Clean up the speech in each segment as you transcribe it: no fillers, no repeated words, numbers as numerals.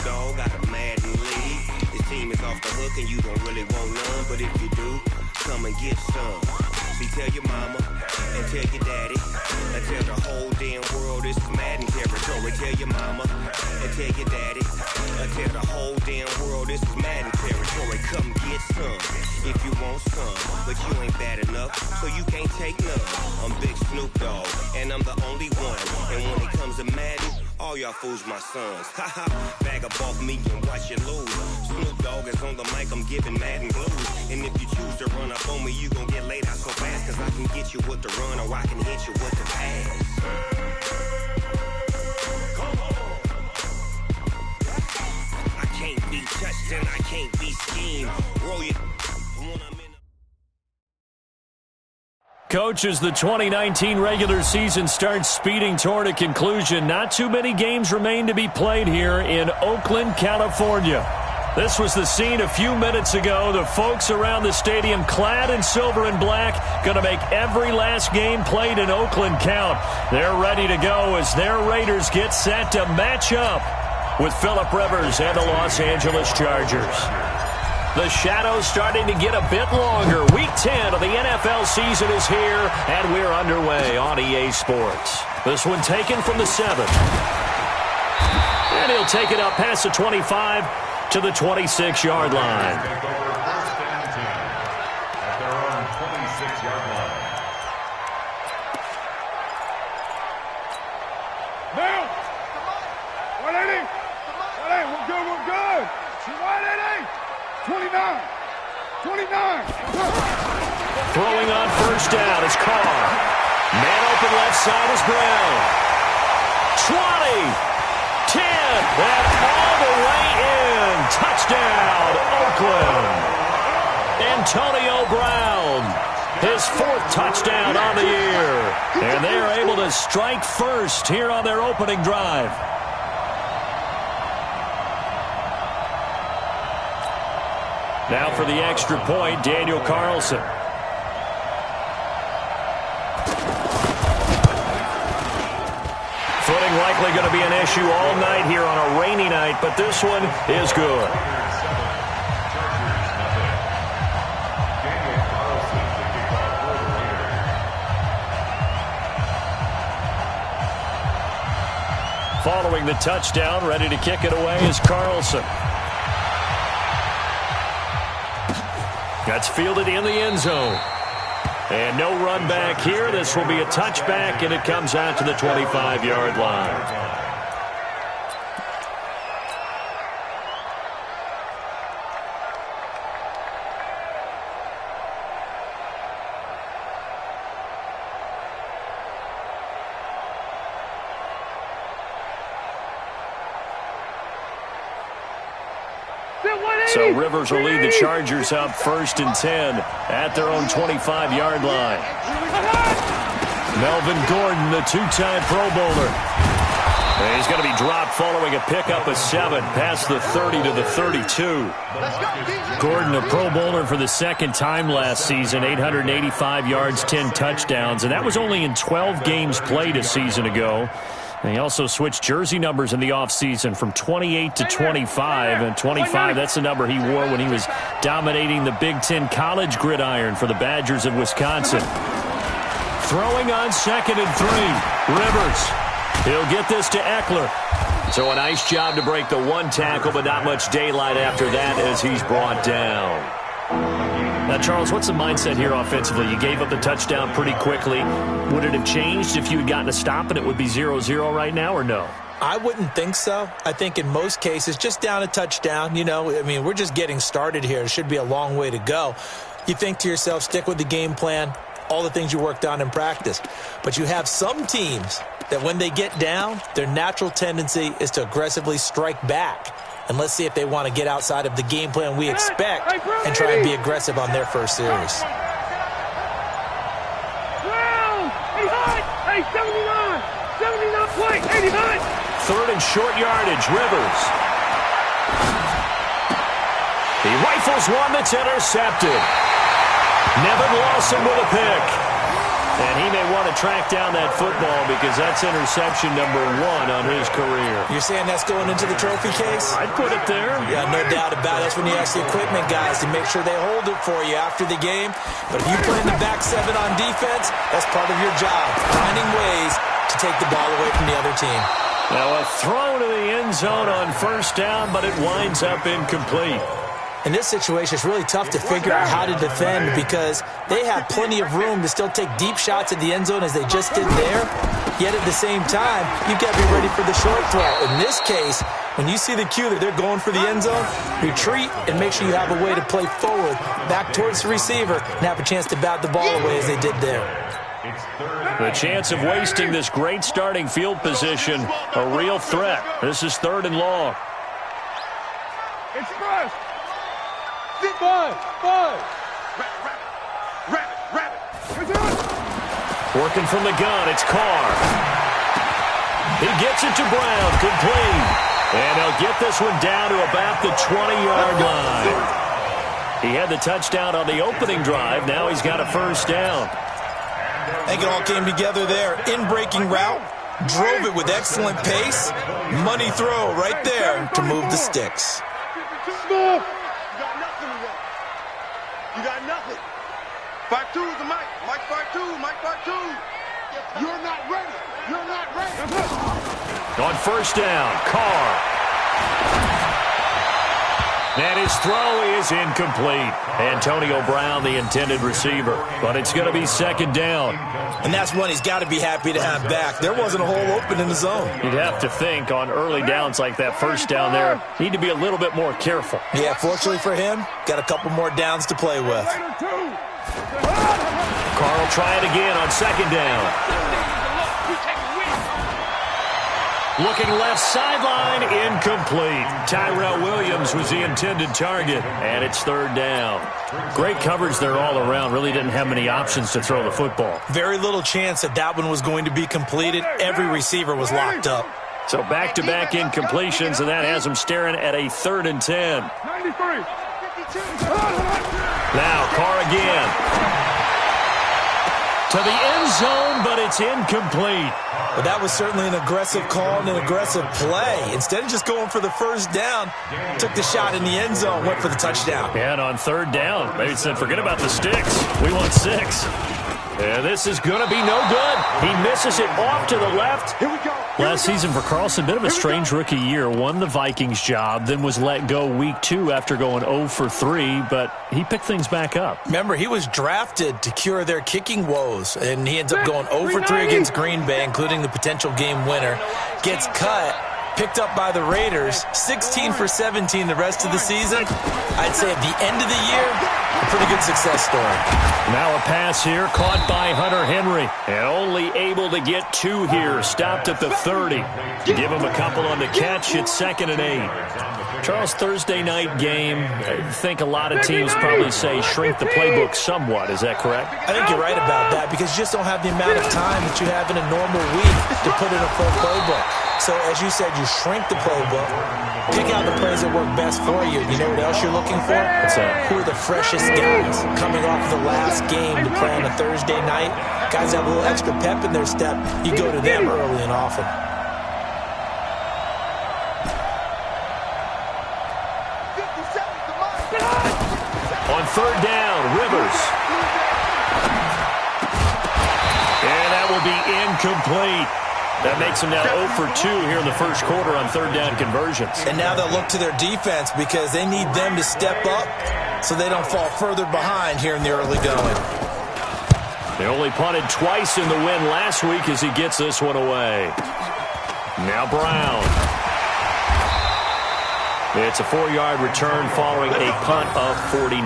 Dogg, got a Madden league. This team is off the hook and you don't really want none, but if you do, come and get some. See, tell your mama and tell your daddy and tell the whole damn world this is Madden territory. Tell your mama and tell your daddy and tell the whole damn world this is Madden territory. Come get some if you want some, but you ain't bad enough, so you can't take none. I'm Big Snoop Dogg, and I'm the only one. And when it comes to Madden, all y'all fools my sons. Haha, bag up off me and watch you lose. Snoop Dogg is on the mic, I'm giving Madden blues. And if you choose to run up on me, you gon' get laid out so fast, cause I can get you with the run or I can hit you with the pass. I can't be touched and I can't be schemed. Roll you when I'm in. Coach, as the 2019 regular season starts speeding toward a conclusion, not too many games remain to be played here in Oakland, California. This was the scene a few minutes ago. The folks around the stadium clad in silver and black going to make every last game played in Oakland count. They're ready to go as their Raiders get set to match up with Phillip Rivers and the Los Angeles Chargers. The shadows starting to get a bit longer. Week 10 of the NFL season is here, and we're underway on EA Sports. This one taken from the 7. And he'll take it up past the 25 to the 26-yard line. First and 10 at their own 26-yard line. Now! 180! 180, we're good, we're good! 180! 29! 29! Throwing on first down is Carr. Man open left side is Brown. 20! 10! And all the way in! Touchdown, Oakland! Antonio Brown, his 4th touchdown on the year. And they're able to strike first here on their opening drive. Now for the extra point, Daniel Carlson. Footing likely going to be an issue all night here on a rainy night, but this one is good. Following the touchdown, ready to kick it away is Carlson. That's fielded in the end zone. And no run back here. This will be a touchback, and it comes out to the 25-yard line. So Rivers will lead the Chargers up 1st and 10 at their own 25-yard line. Melvin Gordon, the 2-time Pro Bowler. And he's going to be dropped following a pickup of 7 past the 30 to the 32. Gordon, a Pro Bowler for the 2nd time last season, 885 yards, 10 touchdowns. And that was only in 12 games played a season ago. And he also switched jersey numbers in the offseason from 28 to 25. And 25, that's the number he wore when he was dominating the Big Ten college gridiron for the Badgers of Wisconsin. Throwing on 2nd and 3. Rivers. He'll get this to Eckler. So a nice job to break the 1 tackle, but not much daylight after that as he's brought down. Now, Charles, what's the mindset here offensively? You gave up the touchdown pretty quickly. Would it have changed if you had gotten a stop and it would be 0-0 right now, or no? I wouldn't think so. I think in most cases, just down a touchdown, we're just getting started here. It should be a long way to go. You think to yourself, stick with the game plan, all the things you worked on in practice. But you have some teams that when they get down, their natural tendency is to aggressively strike back. And let's see if they want to get outside of the game plan we expect and try and be aggressive on their first series. Hey, 79! 79 play! 89! 3rd and short yardage, Rivers. He rifles one that's intercepted. Nevin Lawson with a pick. And he may want to track down that football because that's interception number 1 on his career. You're saying that's going into the trophy case? I'd put it there. Yeah, no doubt about it. That's when you ask the equipment guys to make sure they hold it for you after the game. But if you play in the back 7 on defense, that's part of your job, finding ways to take the ball away from the other team. Now a throw to the end zone on first down, but it winds up incomplete. In this situation, it's really tough to figure out how to defend because they have plenty of room to still take deep shots at the end zone as they just did there. Yet at the same time, you've got to be ready for the short throw. In this case, when you see the cue that they're going for the end zone, retreat and make sure you have a way to play forward, back towards the receiver, and have a chance to bat the ball away as they did there. The chance of wasting this great starting field position, a real threat. This is 3rd and long. Express. Working from the gun, it's Carr. He gets it to Brown, complete. And he'll get this one down to about the 20-yard line. He had the touchdown on the opening drive. Now he's got a first down. I think it all came together there. In-breaking route, drove it with excellent pace. Money throw right there to move the sticks. You got nothing. 5-2 is the mic. Mike 5-2. Mike 5-2. You're not ready. You're not ready. On first down, Carr. And his throw is incomplete. Antonio Brown, the intended receiver. But it's going to be 2nd down. And that's one he's got to be happy to have back. There wasn't a hole open in the zone. You'd have to think on early downs like that first down there, need to be a little bit more careful. Yeah, fortunately for him, got a couple more downs to play with. Carr will try it again on 2nd down. Looking left sideline, incomplete. Tyrell Williams was the intended target, and it's 3rd down. Great coverage there all around. Really didn't have many options to throw the football. Very little chance that one was going to be completed. Every receiver was locked up. So back-to-back incompletions, and that has them staring at a 3rd and 10. 93. Now Carr again. To the end zone, but it's incomplete. But that was certainly an aggressive call and an aggressive play. Instead of just going for the first down, took the shot in the end zone, went for the touchdown. And on 3rd down, maybe said, forget about the sticks. We want 6. And this is going to be no good. He misses it off to the left. Here we go. Last season for Carlson, bit of a strange rookie year. Won the Vikings job, then was let go week 2 after going 0 for 3, but he picked things back up. Remember, he was drafted to cure their kicking woes, and he ends up going 0 for 3 against Green Bay, including the potential game winner. Gets cut, picked up by the Raiders, 16 for 17 the rest of the season. I'd say at the end of the year, a pretty good success story. Now a pass here, caught by Hunter Henry, and only able to get 2 here, stopped at the 30. Give him a couple on the catch, it's 2nd and 8. Charles, Thursday night game, I think a lot of teams probably say shrink the playbook somewhat. Is that correct? I think you're right about that because you just don't have the amount of time that you have in a normal week to put in a full playbook. So, as you said, you shrink the playbook, pick out the plays that work best for you. You know what else you're looking for? What's that? Who are the freshest guys coming off the last game to play on a Thursday night? Guys have a little extra pep in their step. You go to them early and often. On 3rd down, Rivers. And that will be incomplete. That makes them now 0 for 2 here in the first quarter on 3rd down conversions. And now they'll look to their defense because they need them to step up so they don't fall further behind here in the early going. They only punted twice in the win last week as he gets this one away. Now Brown. It's a 4-yard return following a punt of 49.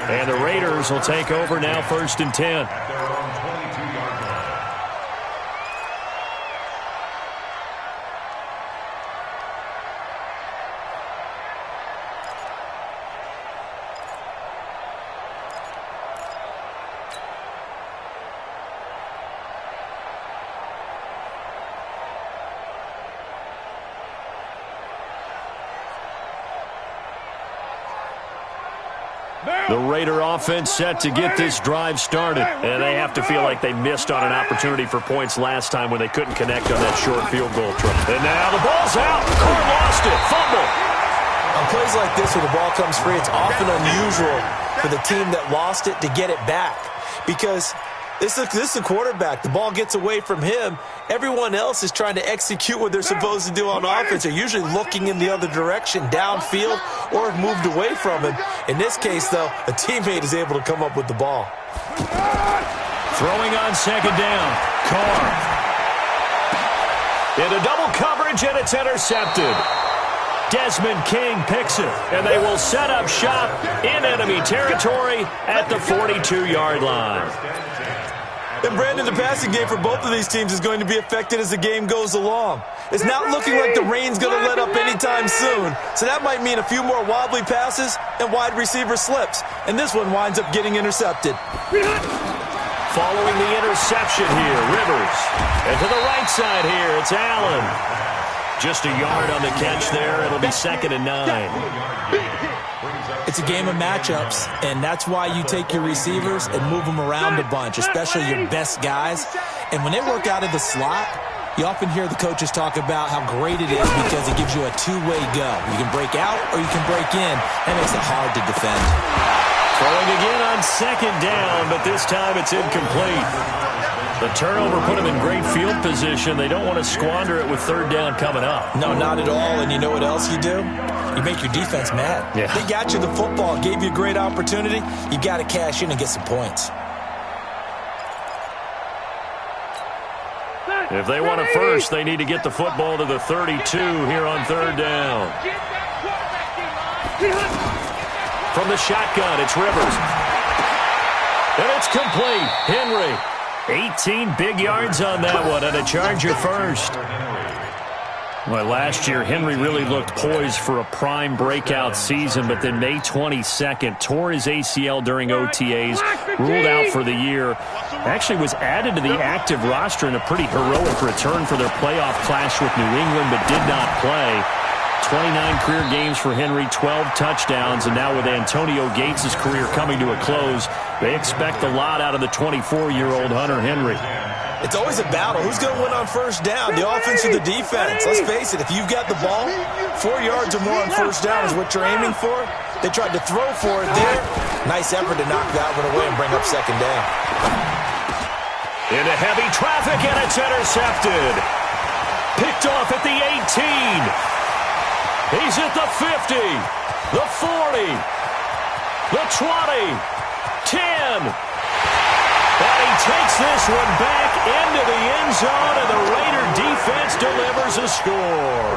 And the Raiders will take over now 1st and 10. The Raider offense set to get this drive started. And they have to feel like they missed on an opportunity for points last time when they couldn't connect on that short field goal try. And now the ball's out. Carr lost it. Fumble. On plays like this where the ball comes free, it's often unusual for the team that lost it to get it back. Because this is the quarterback. The ball gets away from him. Everyone else is trying to execute what they're supposed to do on offense. They're usually looking in the other direction, downfield, or have moved away from him. In this case, though, a teammate is able to come up with the ball. Throwing on second down. Carr. Into double coverage, and it's intercepted. Desmond King picks it, and they will set up shop in enemy territory at the 42-yard line. And, Brandon, the passing game for both of these teams is going to be affected as the game goes along. It's not looking like the rain's going to let up anytime soon, so that might mean a few more wobbly passes and wide receiver slips. And this one winds up getting intercepted. Following the interception here, Rivers. And to the right side here, it's Allen. Just a yard on the catch there. It'll be 2nd and 9. It's a game of matchups, and that's why you take your receivers and move them around a bunch, especially your best guys. And when they work out of the slot, you often hear the coaches talk about how great it is because it gives you a two-way go. You can break out or you can break in. That makes it hard to defend. Throwing again on 2nd down, but this time it's incomplete. The turnover put them in great field position. They don't want to squander it with 3rd down coming up. No, not at all. And you know what else you do? You make your defense mad. Yeah. They got you the football, gave you a great opportunity. You got to cash in and get some points. If they want a first, they need to get the football to the 32 here on 3rd down. From the shotgun, it's Rivers. And it's complete. Henry. 18 big yards on that one, and a Charger first. Well, last year, Henry really looked poised for a prime breakout season, but then May 22nd, tore his ACL during OTAs, ruled out for the year. Actually was added to the active roster in a pretty heroic return for their playoff clash with New England, but did not play. 29 career games for Henry, 12 touchdowns, and now with Antonio Gates' career coming to a close, they expect a lot out of the 24-year-old Hunter Henry. It's always a battle. Who's going to win on 1st down, the offense or the defense? Let's face it, if you've got the ball, 4 yards or more on 1st down is what you're aiming for. They tried to throw for it there. Nice effort to knock that one away and bring up 2nd down. Into heavy traffic, and it's intercepted. Picked off at the 18. He's at the 50, the 40, the 20, 10. And he takes this one back into the end zone, and the Raider defense delivers a score.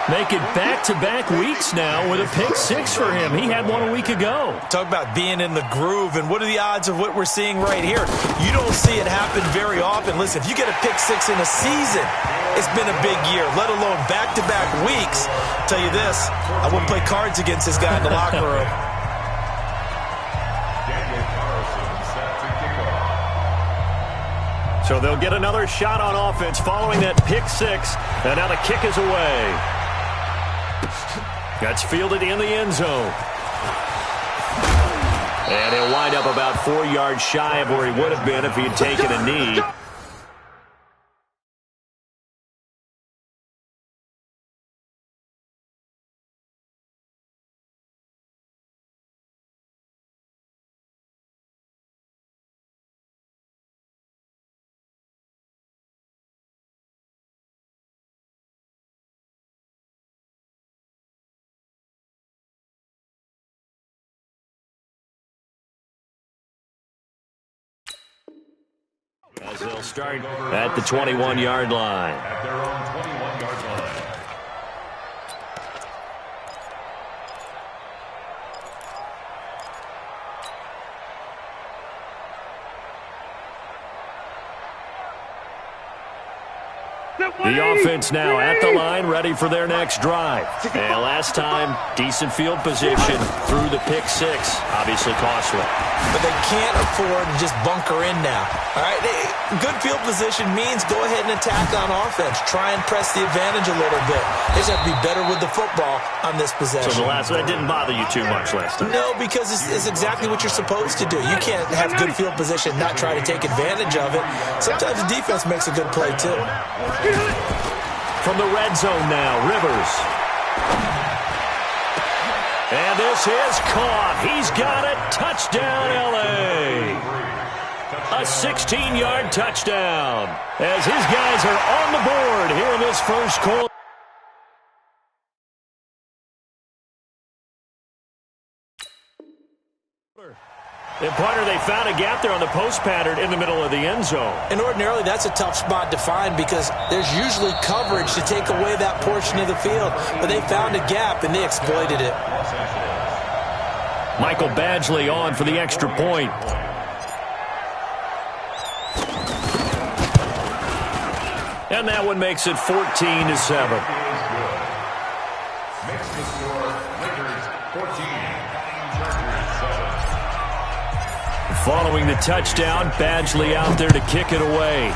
Make it back-to-back weeks now with a pick-6 for him. He had one a week ago. Talk about being in the groove, and what are the odds of what we're seeing right here? You don't see it happen very often. Listen, if you get a pick-6 in a season, it's been a big year, let alone back-to-back weeks. I'll tell you this, I wouldn't play cards against this guy in the locker room. So they'll get another shot on offense following that pick-6, and now the kick is away. That's fielded in the end zone. And he'll wind up about 4 yards shy of where he would have been if he had taken a knee. As they'll start at the 21-yard line. At their own 21-yard line. The offense now at the line, ready for their next drive. And last time, decent field position through the pick six. Obviously costly. But they can't afford to just bunker in now. All right, good field position means go ahead and attack on offense. Try and press the advantage a little bit. They just have to be better with the football on this possession. So that didn't bother you too much last time? No, because it's exactly what you're supposed to do. You can't have good field position, not try to take advantage of it. Sometimes the defense makes a good play, too. From the red zone now, Rivers. And this is caught. He's got it. Touchdown, L.A. A 16-yard touchdown as his guys are on the board here in this first quarter. And partner, they found a gap there on the post pattern in the middle of the end zone. And ordinarily, that's a tough spot to find because there's usually coverage to take away that portion of the field. But they found a gap, and they exploited it. Michael Badgley on for the extra point. And that one makes it 14-7. Makes the score Lakers 14. Following the touchdown, Badgley out there to kick it away.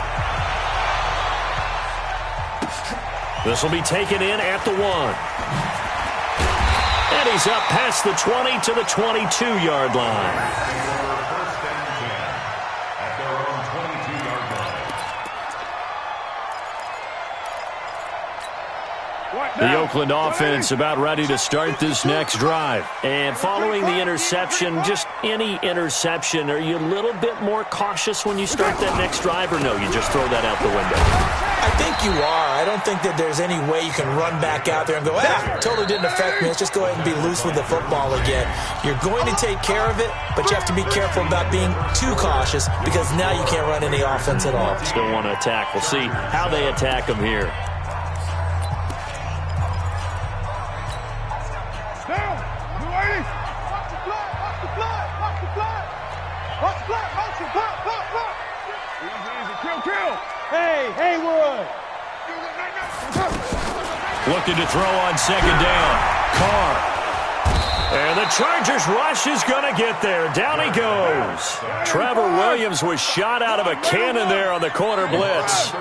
This will be taken in at the 1. And he's up past the 20 to the 22-yard line. The Oakland offense about ready to start this next drive. And following the interception, just any interception, are you a little bit more cautious when you start that next drive, or no, you just throw that out the window? I think you are. I don't think that there's any way you can run back out there and go, totally didn't affect me. Let's just go ahead and be loose with the football again. You're going to take care of it, but you have to be careful about being too cautious because now you can't run any offense at all. Still want to attack. We'll see how they attack them here. Looking to throw on second down. Carr. And the Chargers rush is going to get there. Down he goes. Trevor Williams was shot out of a cannon there on the corner blitz.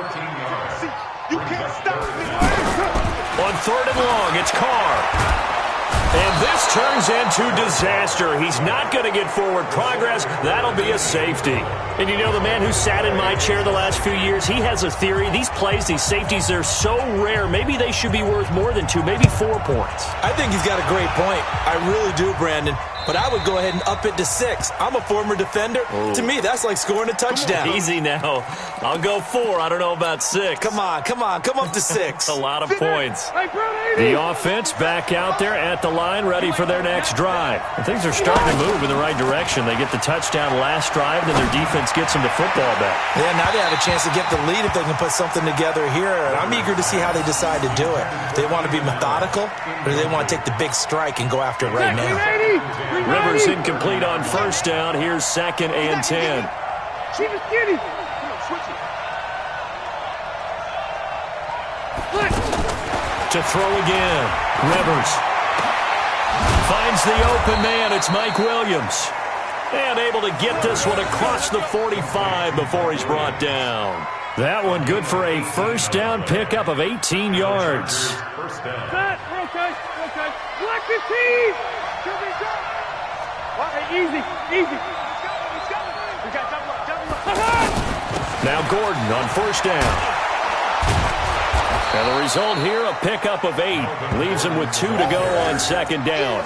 On 3rd and long, it's Carr. And this turns into disaster. He's not going to get forward progress. That'll be a safety. And you know, the man who sat in my chair the last few years, he has a theory. These plays, these safeties, they're so rare. Maybe they should be worth more than 2, maybe 4 points. I think he's got a great point. I really do, Brandon. But I would go ahead and up it to 6. I'm a former defender. Oh. To me, that's like scoring a touchdown. Easy now. I'll go 4. I don't know about 6. Come on. Come up to 6. A lot of points. The offense back out there at the line, ready for their next drive. And things are starting to move in the right direction. They get the touchdown last drive, then their defense gets them the football back. Yeah, now they have a chance to get the lead if they can put something together here. And I'm eager to see how they decide to do it. Do they want to be methodical, or do they want to take the big strike and go after it right now? Rivers incomplete on first down. Here's 2nd and 10. To throw again. Rivers finds the open man. It's Mike Williams. And able to get this one across the 45 before he's brought down. That one good for a first down pickup of 18 yards. First down. We're okay. Select the team. Easy. We got double up. Now Gordon on first down. And the result here, a pickup of 8. Leaves him with 2 to go on second down.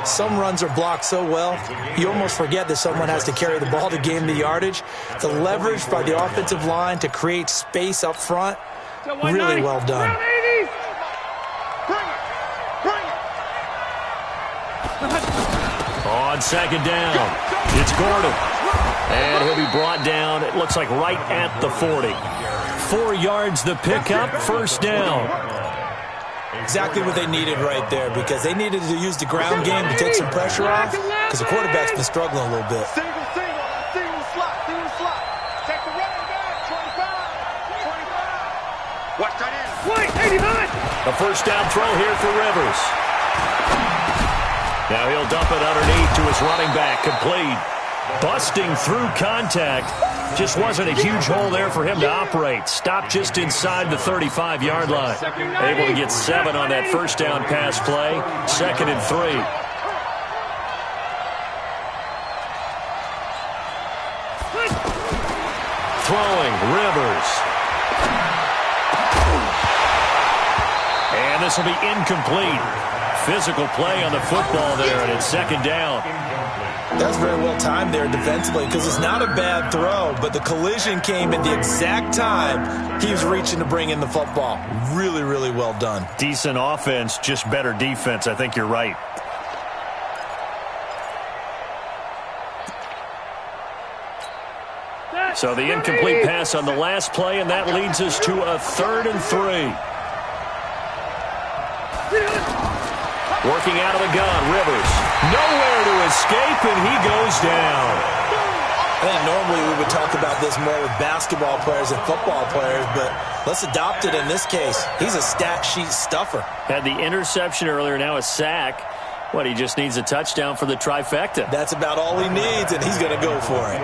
Some runs are blocked so well, you almost forget that someone has to carry the ball to gain the yardage. The leverage by the offensive line to create space up front, really well done. On second down, it's Gordon. And he'll be brought down, it looks like right at the 40. 4 yards the pickup, first down. Exactly what they needed right there, because they needed to use the ground game to take some pressure off, because the quarterback's been struggling a little bit. Single slot. Take the running back, 25. A first down throw here for Rivers. Now he'll dump it underneath to his running back. Complete. Busting through contact. Just wasn't a huge hole there for him to operate. Stopped just inside the 35-yard line. Able to get 7 on that first down pass play. 2nd and 3. Throwing, Rivers. And this will be incomplete. Physical play on the football there, and it's 2nd down. That's very well timed there defensively because it's not a bad throw, but the collision came at the exact time he was reaching to bring in the football. Really, really well done. Decent offense, just better defense. I think you're right. So the incomplete pass on the last play, and that leads us to a 3rd and 3. Working out of the gun, Rivers. Nowhere to escape, and he goes down. I think normally we would talk about this more with basketball players and football players, but let's adopt it in this case. He's a stat sheet stuffer. Had the interception earlier, now a sack. What, he just needs a touchdown for the trifecta. That's about all he needs, and he's going to go for it.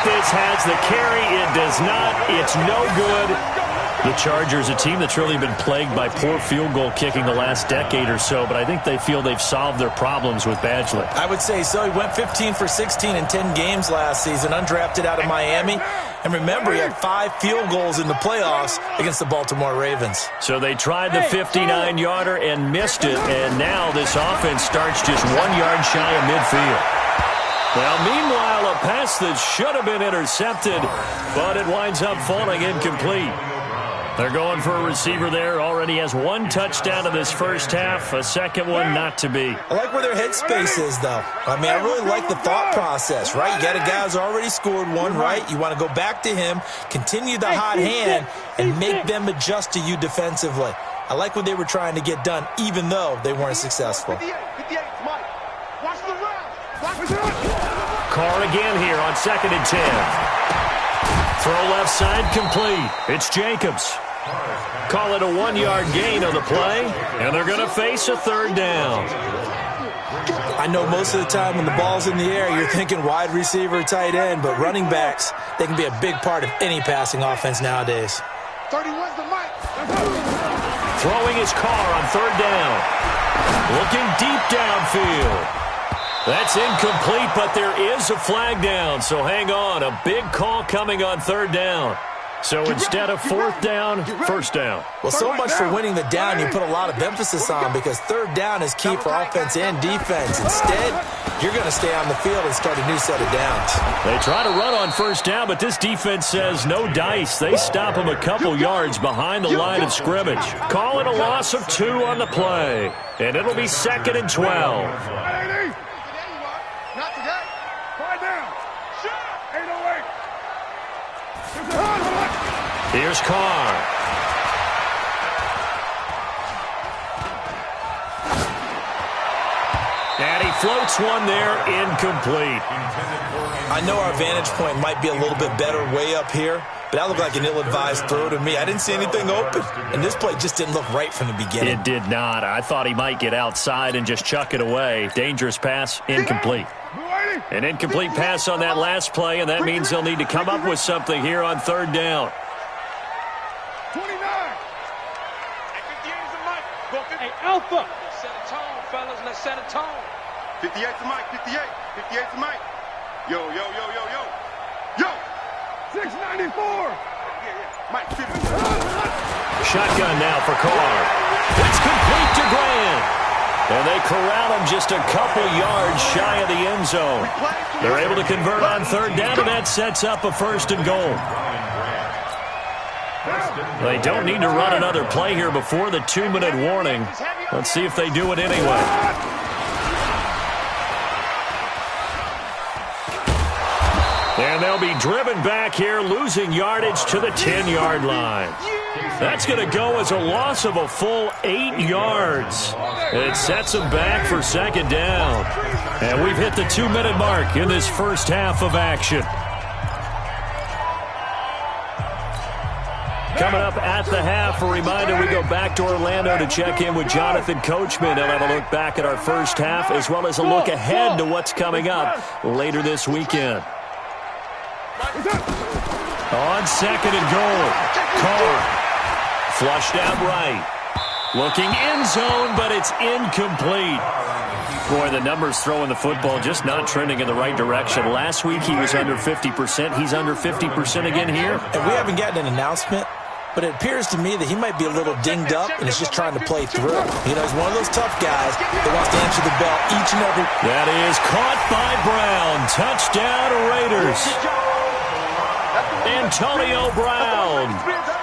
This has the carry. It does not. It's no good. The Chargers, a team that's really been plagued by poor field goal kicking the last decade or so, but I think they feel they've solved their problems with Badgley. I would say so. He went 15 for 16 in 10 games last season, undrafted out of Miami. And remember, he had 5 field goals in the playoffs against the Baltimore Ravens. So they tried the 59-yarder and missed it, and now this offense starts just 1 yard shy of midfield. Well, meanwhile, a pass that should have been intercepted, but it winds up falling incomplete. They're going for a receiver there. Already has 1 touchdown in this first half, a second one not to be. I like where their headspace is, though. I mean, I really like the thought process, right? You got a guy who's already scored 1, right? You want to go back to him, continue the hot hand, and make them adjust to you defensively. I like what they were trying to get done, even though they weren't successful. 58, Mike. Watch the route. Carr again here on 2nd and 10. Throw left side complete. It's Jacobs. Call it a 1 yard gain on the play, and they're going to face a 3rd down. I know most of the time when the ball's in the air, you're thinking wide receiver, tight end, but running backs, they can be a big part of any passing offense nowadays. 31's the mic. Throwing his Carr on 3rd down. Looking deep downfield. That's incomplete, but there is a flag down, so hang on. A big call coming on 3rd down. So instead of 4th down, 1st down. Well, so much for winning the down you put a lot of emphasis on because 3rd down is key for offense and defense. Instead, you're going to stay on the field and start a new set of downs. They try to run on 1st down, but this defense says no dice. They stop them a couple yards behind the line of scrimmage. Call it a loss of 2 on the play, and it'll be 2nd and 12. Here's Carr. And he floats one there, incomplete. I know our vantage point might be a little bit better way up here, but that looked like an ill-advised throw to me. I didn't see anything open, and this play just didn't look right from the beginning. It did not. I thought he might get outside and just chuck it away. Dangerous pass, incomplete. An incomplete pass on that last play, and that means they'll need to come up with something here on 3rd down. 29. Hey, Alpha. Let's set a tone, fellas. Let's set a tone. 58's the mic. 58. 58's the mic. Yo. Yo. 694. Mike, 50. Shotgun now for Carr. It's complete to Grant. And they corral him just a couple yards shy of the end zone. They're able to convert on 3rd down, and that sets up a 1st and goal. They don't need to run another play here before the 2-minute warning. Let's see if they do it anyway. And they'll be driven back here, losing yardage to the 10-yard line. That's going to go as a loss of a full 8 yards. It sets them back for 2nd down. And we've hit the 2-minute mark in this first half of action. Coming up at the half, a reminder, we go back to Orlando to check in with Jonathan Coachman. He'll have a look back at our first half as well as a look ahead to what's coming up later this weekend. On second and goal, Carr flushed out right. Looking end zone, but it's incomplete. Boy, the numbers throwing the football just not trending in the right direction. Last week he was under 50%. He's under 50% again here. And we haven't gotten an announcement, but it appears to me that he might be a little dinged up and is just trying to play through. You know, he's one of those tough guys that wants to answer the bell each and every. That is caught by Brown. Touchdown Raiders. Antonio Brown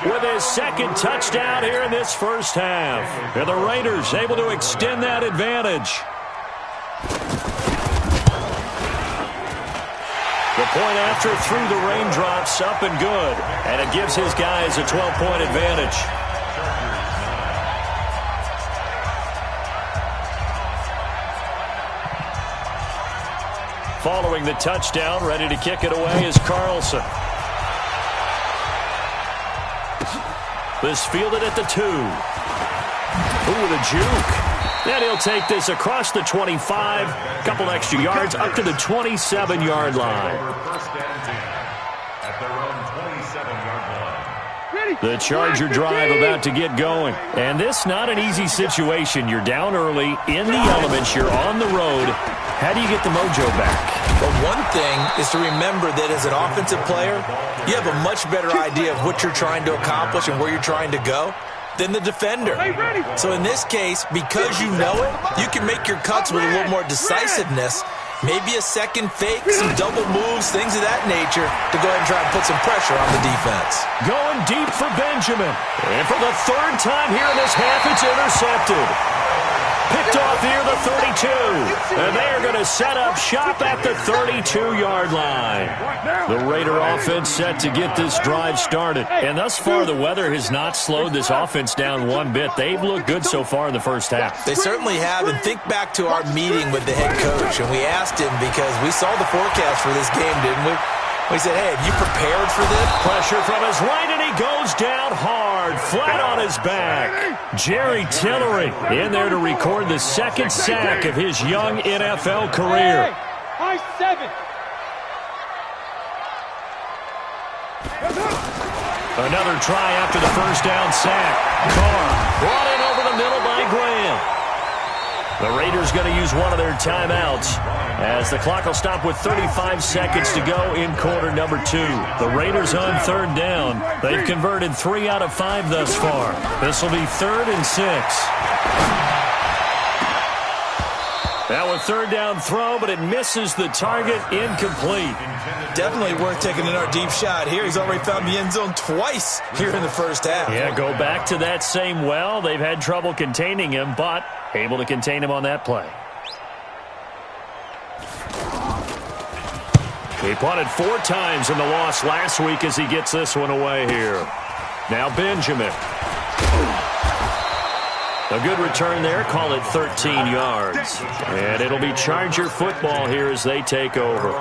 with his second touchdown here in this first half. And the Raiders able to extend that advantage. The point after through the raindrops, up and good. And it gives his guys a 12-point advantage. Following the touchdown, ready to kick it away is Carlson. This fielded at the 2. Ooh, the juke. And he'll take this across the 25. Couple extra yards up to the 27-yard line. The Charger drive about to get going. And this not an easy situation. You're down early, in the elements, you're on the road. How do you get the mojo back? But one thing is to remember that as an offensive player, you have a much better idea of what you're trying to accomplish and where you're trying to go than the defender. So in this case, because you know it, you can make your cuts with a little more decisiveness, maybe a second fake, some double moves, things of that nature, to go ahead and try and put some pressure on the defense. Going deep for Benjamin. And for the third time here in this half, it's intercepted. Picked off near the 32. And they are going to set up shop at the 32-yard line. The Raider offense set to get this drive started. And thus far, the weather has not slowed this offense down one bit. They've looked good so far in the first half. They certainly have. And think back to our meeting with the head coach. And we asked him, because we saw the forecast for this game, didn't we? We said, hey, have you prepared for this? Pressure from his right, and he goes down hard, flat on his back. Jerry Tillery in there to record the second sack of his young NFL career. High 7. Another try after the first down sack. Carr brought in over the middle by Graham. The Raiders going to use one of their timeouts as the clock will stop with 35 seconds to go in quarter number 2. The Raiders on third down. They've converted 3 out of 5 thus far. This will be 3rd and 6. Now a third down throw, but it misses the target, incomplete. Definitely worth taking another deep shot here. He's already found the end zone twice here in the first half. Yeah, go back to that same well. They've had trouble containing him, but able to contain him on that play. He punted 4 times in the loss last week as he gets this one away here. Now Benjamin. A good return there. Call it 13 yards. And it'll be Charger football here as they take over.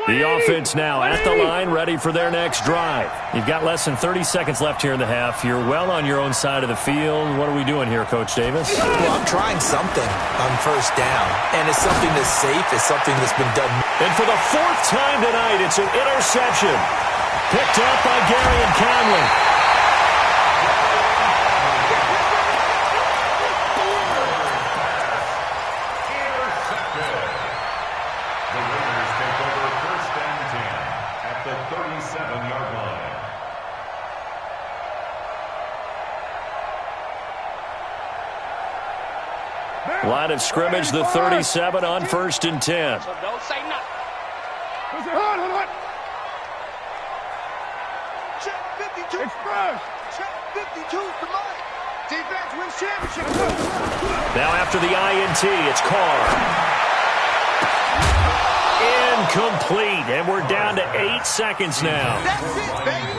The offense now at the line, ready for their next drive. You've got less than 30 seconds left here in the half. You're well on your own side of the field. What are we doing here, Coach Davis? Well, I'm trying something on first down, and it's something that's safe. It's something that's been done. And for the 4th time tonight, it's an interception. Picked up by Gary and Conley. Line of scrimmage, the 37 on 1st and 10. So don't say nothing. Hold on. Check 52. Express. Check 52 to Mike. Defense wins championship. Now after the INT, it's Carr. Incomplete, and we're down to 8 seconds now. That's it, baby.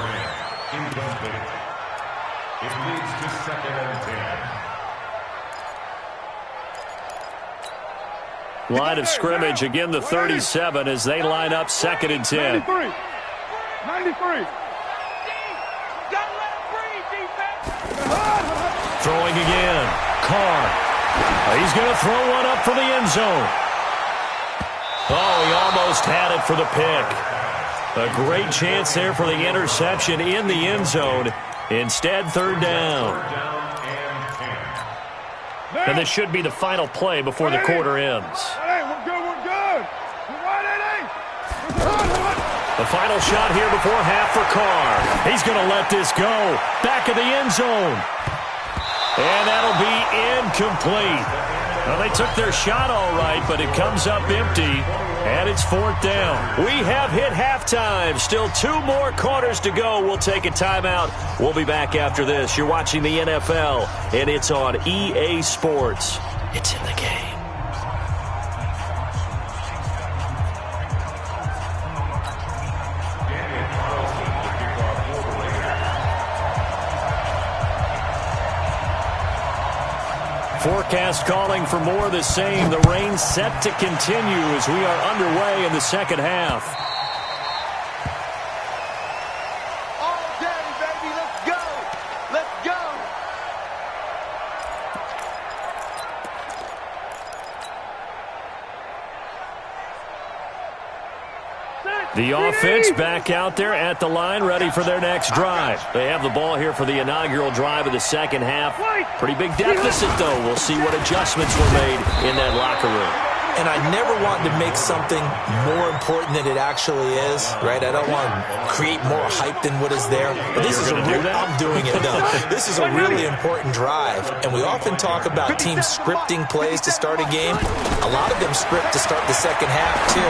It leads to 2nd and 10. Line of scrimmage, again the 37 as they line up 2nd and 10. 93. 93. Throwing again. Carr. He's going to throw one up for the end zone. Oh, he almost had it for the pick. A great chance there for the interception in the end zone. Instead, 3rd down. And this should be the final play before the quarter ends. Hey, we're good, we're good. The final shot here before half for Carr. He's going to let this go. Back of the end zone. And that'll be incomplete. Well, they took their shot all right, but it comes up empty, and it's 4th down. We have hit halftime. Still 2 more quarters to go. We'll take a timeout. We'll be back after this. You're watching the NFL, and it's on EA Sports. It's in the game. Forecast calling for more of the same. The rain set to continue as we are underway in the second half. All day, baby. Let's go. Let's go. The offense back out there at the line, ready for their next drive. They have the ball here for the inaugural drive of the second half. Pretty big deficit, though. We'll see what adjustments were made in that locker room. And I never want to make something more important than it actually is, right? I don't want to create more hype than what is there. But this is I'm doing it, though. This is a really important drive. And we often talk about teams scripting plays to start a game. A lot of them script to start the second half, too.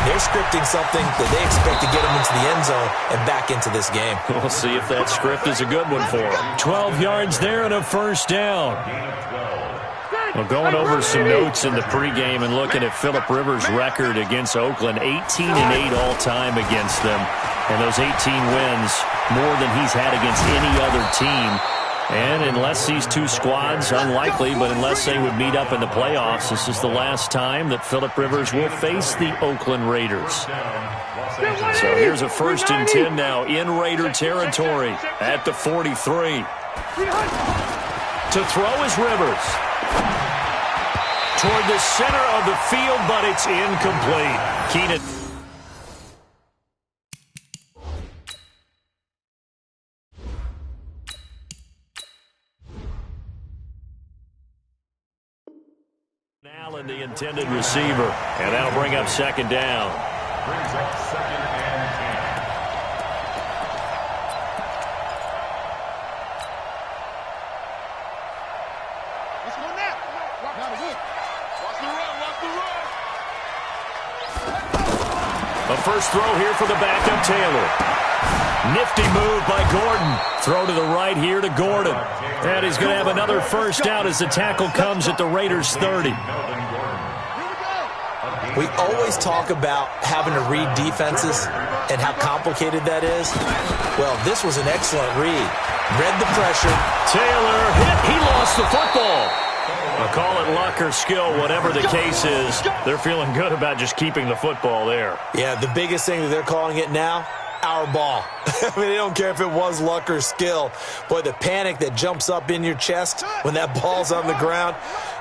And they're scripting something that they expect to get them into the end zone and back into this game. We'll see if that script is a good one for them. 12 yards there and a 1st down. Well, going over some notes in the pregame and looking at Phillip Rivers' record against Oakland, 18-8 all-time against them. And those 18 wins, more than he's had against any other team. And unless these two squads, unlikely, but unless they would meet up in the playoffs, this is the last time that Phillip Rivers will face the Oakland Raiders. So here's a 1st and 10 now in Raider territory at the 43. To throw is Rivers. Toward the center of the field, but it's incomplete. Keenan. Allen, the intended receiver, and that'll bring up 2nd down. Brings up 2nd and 10. Let's go now. Now to win. Watch the run. Watch the run. A first throw here for the backup Taylor. Nifty move by Gordon. Throw to the right here to Gordon. And he's going to have another 1st down as the tackle comes at the Raiders' 30. We always talk about having to read defenses and how complicated that is. Well, this was an excellent read. Read the pressure. Taylor hit. He lost the football. I'll call it luck or skill, whatever the case is. They're feeling good about just keeping the football there. Yeah, the biggest thing that they're calling it now, our ball. I mean, they don't care if it was luck or skill. Boy, the panic that jumps up in your chest when that ball's on the ground,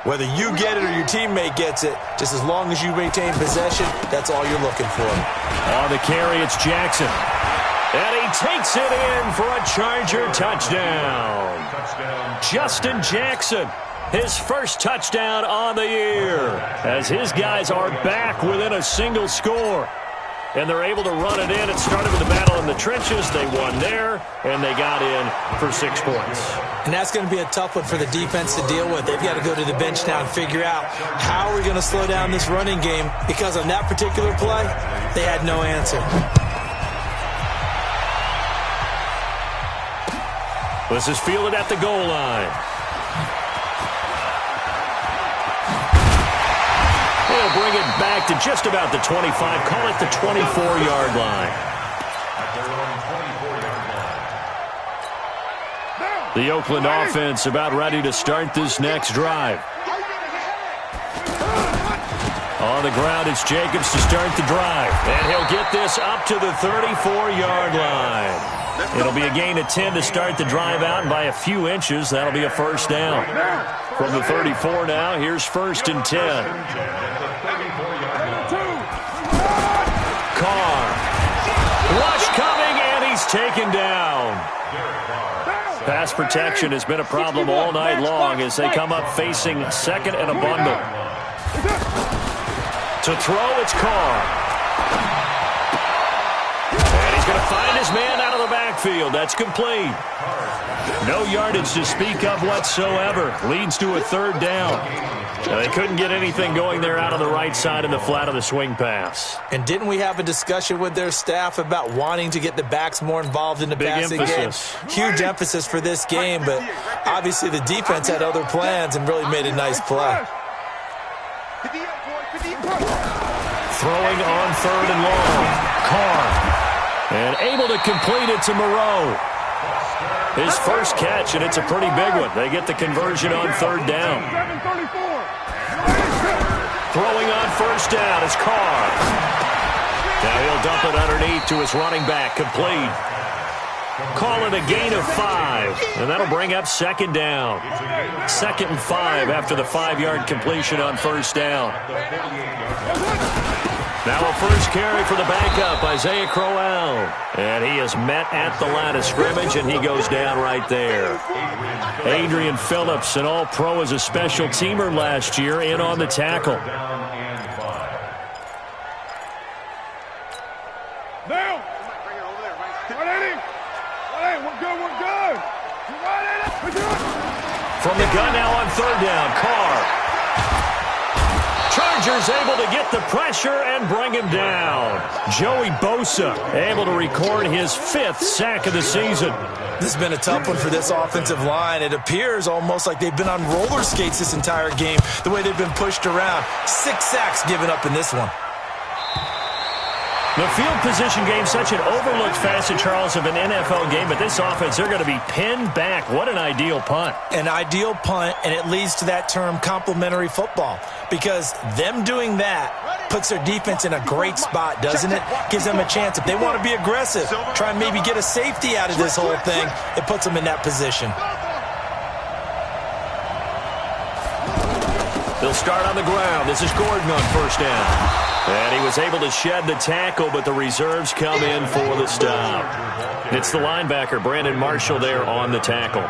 whether you get it or your teammate gets it, just as long as you maintain possession, that's all you're looking for. On the carry, it's Jackson. And he takes it in for a Charger touchdown. Justin Jackson, his first touchdown on the year, as his guys are back within a single score. And they're able to run it in. It started with a battle in the trenches. They won there, and they got in for 6 points. And that's going to be a tough one for the defense to deal with. They've got to go to the bench now and figure out how are we going to slow down this running game, because on that particular play, they had no answer. This is fielded at the goal line. They'll bring it back to just about the 25. Call it the 24-yard line. At their own 24-yard line. The Oakland offense about ready to start this next drive. On the ground, it's Jacobs to start the drive. And he'll get this up to the 34-yard line. It'll be a gain of 10 to start the drive out, and by a few inches, that'll be a first down. From the 34 now, here's 1st and 10. Carr. Rush coming, and he's taken down. Pass protection has been a problem all night long as they come up facing second and a bundle. To throw, it's Carr. And he's going to find his man out of the backfield. That's complete. No yardage to speak of whatsoever. Leads to a 3rd down. They couldn't get anything going there out of the right side of the flat of the swing pass. And didn't we have a discussion with their staff about wanting to get the backs more involved in the passing game? Huge emphasis for this game, but obviously the defense had other plans and really made a nice play. Throwing on 3rd and long. Carr. And able to complete it to Moreau. His first catch, and it's a pretty big one. They get the conversion on 3rd down. Throwing on 1st down is Carr. Now he'll dump it underneath to his running back. Complete. Call it a gain of 5, and that'll bring up 2nd down. 2nd and 5 after the 5-yard completion on 1st down. Now a first carry for the backup, Isaiah Crowell. And he is met at the line of scrimmage, and he goes down right there. Adrian Phillips, an all-pro as a special teamer last year, in on the tackle. Down. We're good. From the gun now on 3rd down, Carr. Chargers able to get the pressure and bring him down. Joey Bosa able to record his 5th sack of the season. This has been a tough one for this offensive line. It appears almost like they've been on roller skates this entire game, the way they've been pushed around. 6 sacks given up in this one. The field position game, such an overlooked facet, Charles, of an NFL game, but this offense, they're going to be pinned back. What an ideal punt. An ideal punt, and it leads to that term complementary football, because them doing that puts their defense in a great spot, doesn't it? Gives them a chance. If they want to be aggressive, try and maybe get a safety out of this whole thing, it puts them in that position. They'll start on the ground. This is Gordon on 1st down. And he was able to shed the tackle, but the reserves come in for the stop. It's the linebacker, Brandon Marshall, there on the tackle.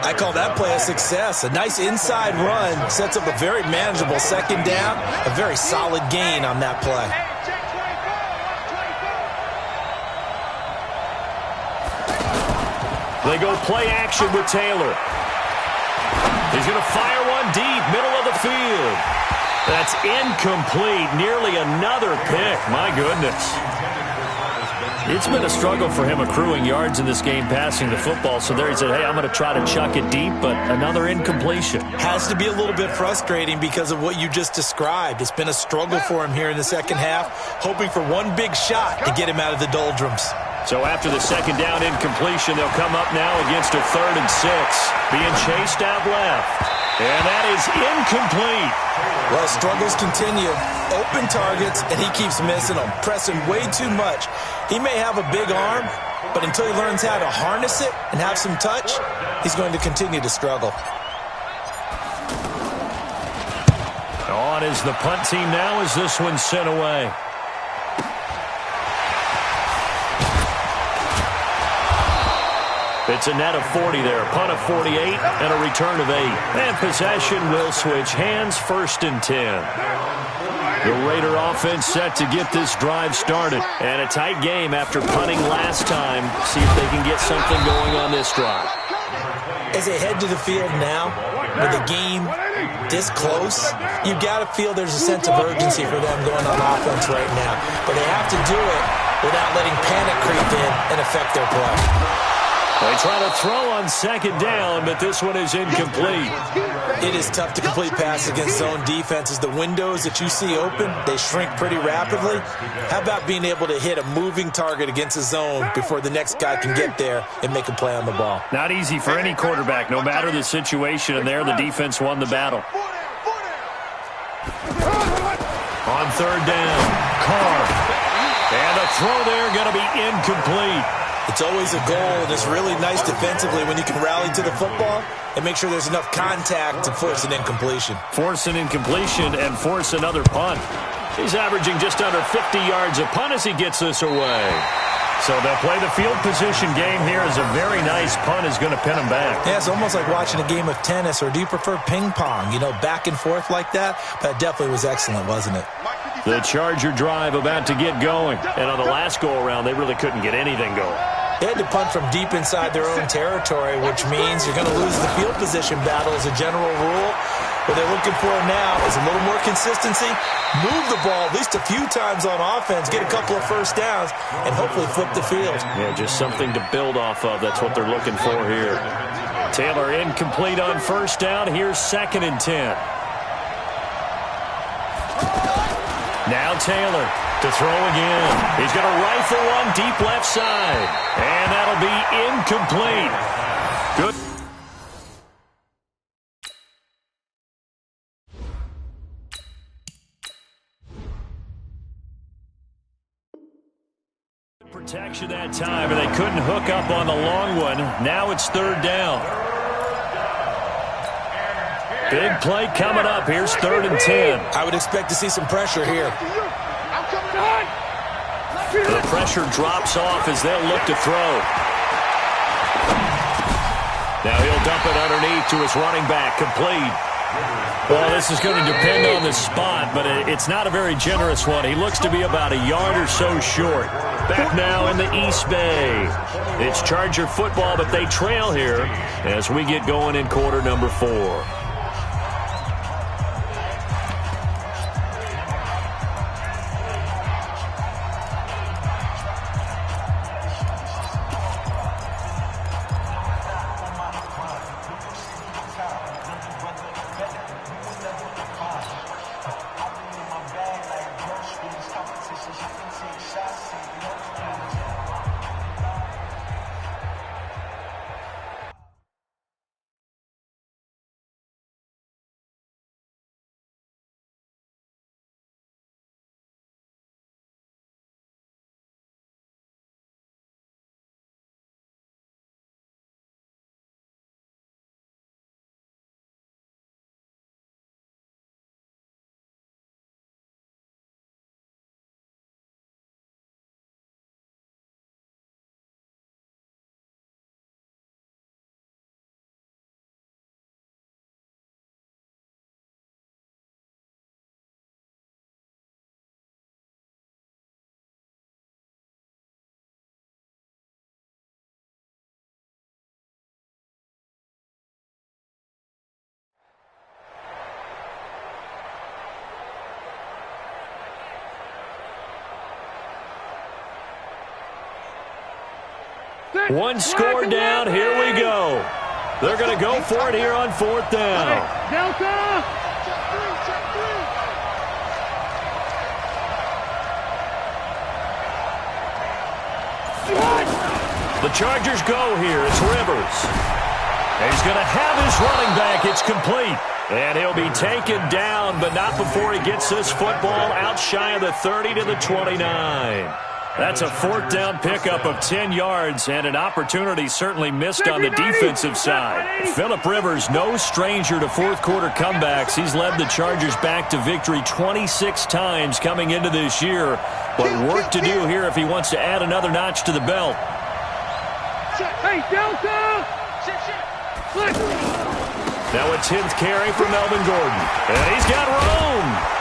I call that play a success. A nice inside run sets up a very manageable 2nd down, a very solid gain on that play. They go play action with Taylor. He's going to fire one deep, middle of the field. That's incomplete. Nearly another pick. My goodness. It's been a struggle for him accruing yards in this game passing the football. So there he said, hey, I'm going to try to chuck it deep, but another incompletion. Has to be a little bit frustrating because of what you just described. It's been a struggle for him here in the 2nd half, hoping for one big shot to get him out of the doldrums. So after the 2nd down incompletion, they'll come up now against a 3rd and 6. Being chased out left. And that is incomplete. Well, struggles continue. Open targets, and he keeps missing them. Pressing way too much. He may have a big arm, but until he learns how to harness it and have some touch, he's going to continue to struggle. On is the punt team now as this one's sent away. It's a net of 40 there. Punt of 48 and a return of 8. And possession will switch hands, 1st and 10. The Raider offense set to get this drive started. And a tight game after punting last time. See if they can get something going on this drive. As they head to the field now, with the game this close, you've got to feel there's a sense of urgency for them going on offense right now. But they have to do it without letting panic creep in and affect their play. They try to throw on second down, but this one is incomplete. It is tough to complete passes against zone defenses. The windows that you see open, they shrink pretty rapidly. How about being able to hit a moving target against a zone before the next guy can get there and make a play on the ball? Not easy for any quarterback, no matter the situation, and there the defense won the battle. On third down, Carr. And a throw there going to be incomplete. It's always a goal, and it's really nice defensively when you can rally to the football and make sure there's enough contact to force an incompletion. Force an incompletion and force another punt. He's averaging just under 50 yards a punt as he gets this away. So they'll play the field position game here as a very nice punt is going to pin him back. Yeah, it's almost like watching a game of tennis, or do you prefer ping pong? You know, back and forth like that? That definitely was excellent, wasn't it? The Charger drive about to get going. And on the last go-around, they really couldn't get anything going. They had to punt from deep inside their own territory, which means you're going to lose the field position battle as a general rule. What they're looking for now is a little more consistency, move the ball at least a few times on offense, get a couple of first downs, and hopefully flip the field. Yeah, just something to build off of. That's what they're looking for here. Taylor incomplete on first down. Here's 2nd and 10. Now Taylor to throw again. He's going to rifle one deep left side. And that'll be incomplete. Good. Protection that time, and they couldn't hook up on the long one. Now it's third down. Big play coming up. Here's 3rd and 10. I would expect to see some pressure here. The pressure drops off as they'll look to throw. Now he'll dump it underneath to his running back, complete. Well, this is going to depend on the spot, but it's not a very generous one. He looks to be about a yard or so short. Back now in the East Bay. It's Charger football, but they trail here as we get going in quarter number 4. One score down. Here we go. They're going to go for it here on 4th down. Delta! The Chargers go here. It's Rivers. And he's going to have his running back. It's complete. And he'll be taken down, but not before he gets this football out shy of the 30 to the 29. That's a 4th down pickup of 10 yards and an opportunity certainly missed on the defensive side. Phillip Rivers, no stranger to fourth-quarter comebacks. He's led the Chargers back to victory 26 times coming into this year. But work to do here if he wants to add another notch to the belt. Hey, Delta! Now a 10th carry for Melvin Gordon. And he's got room.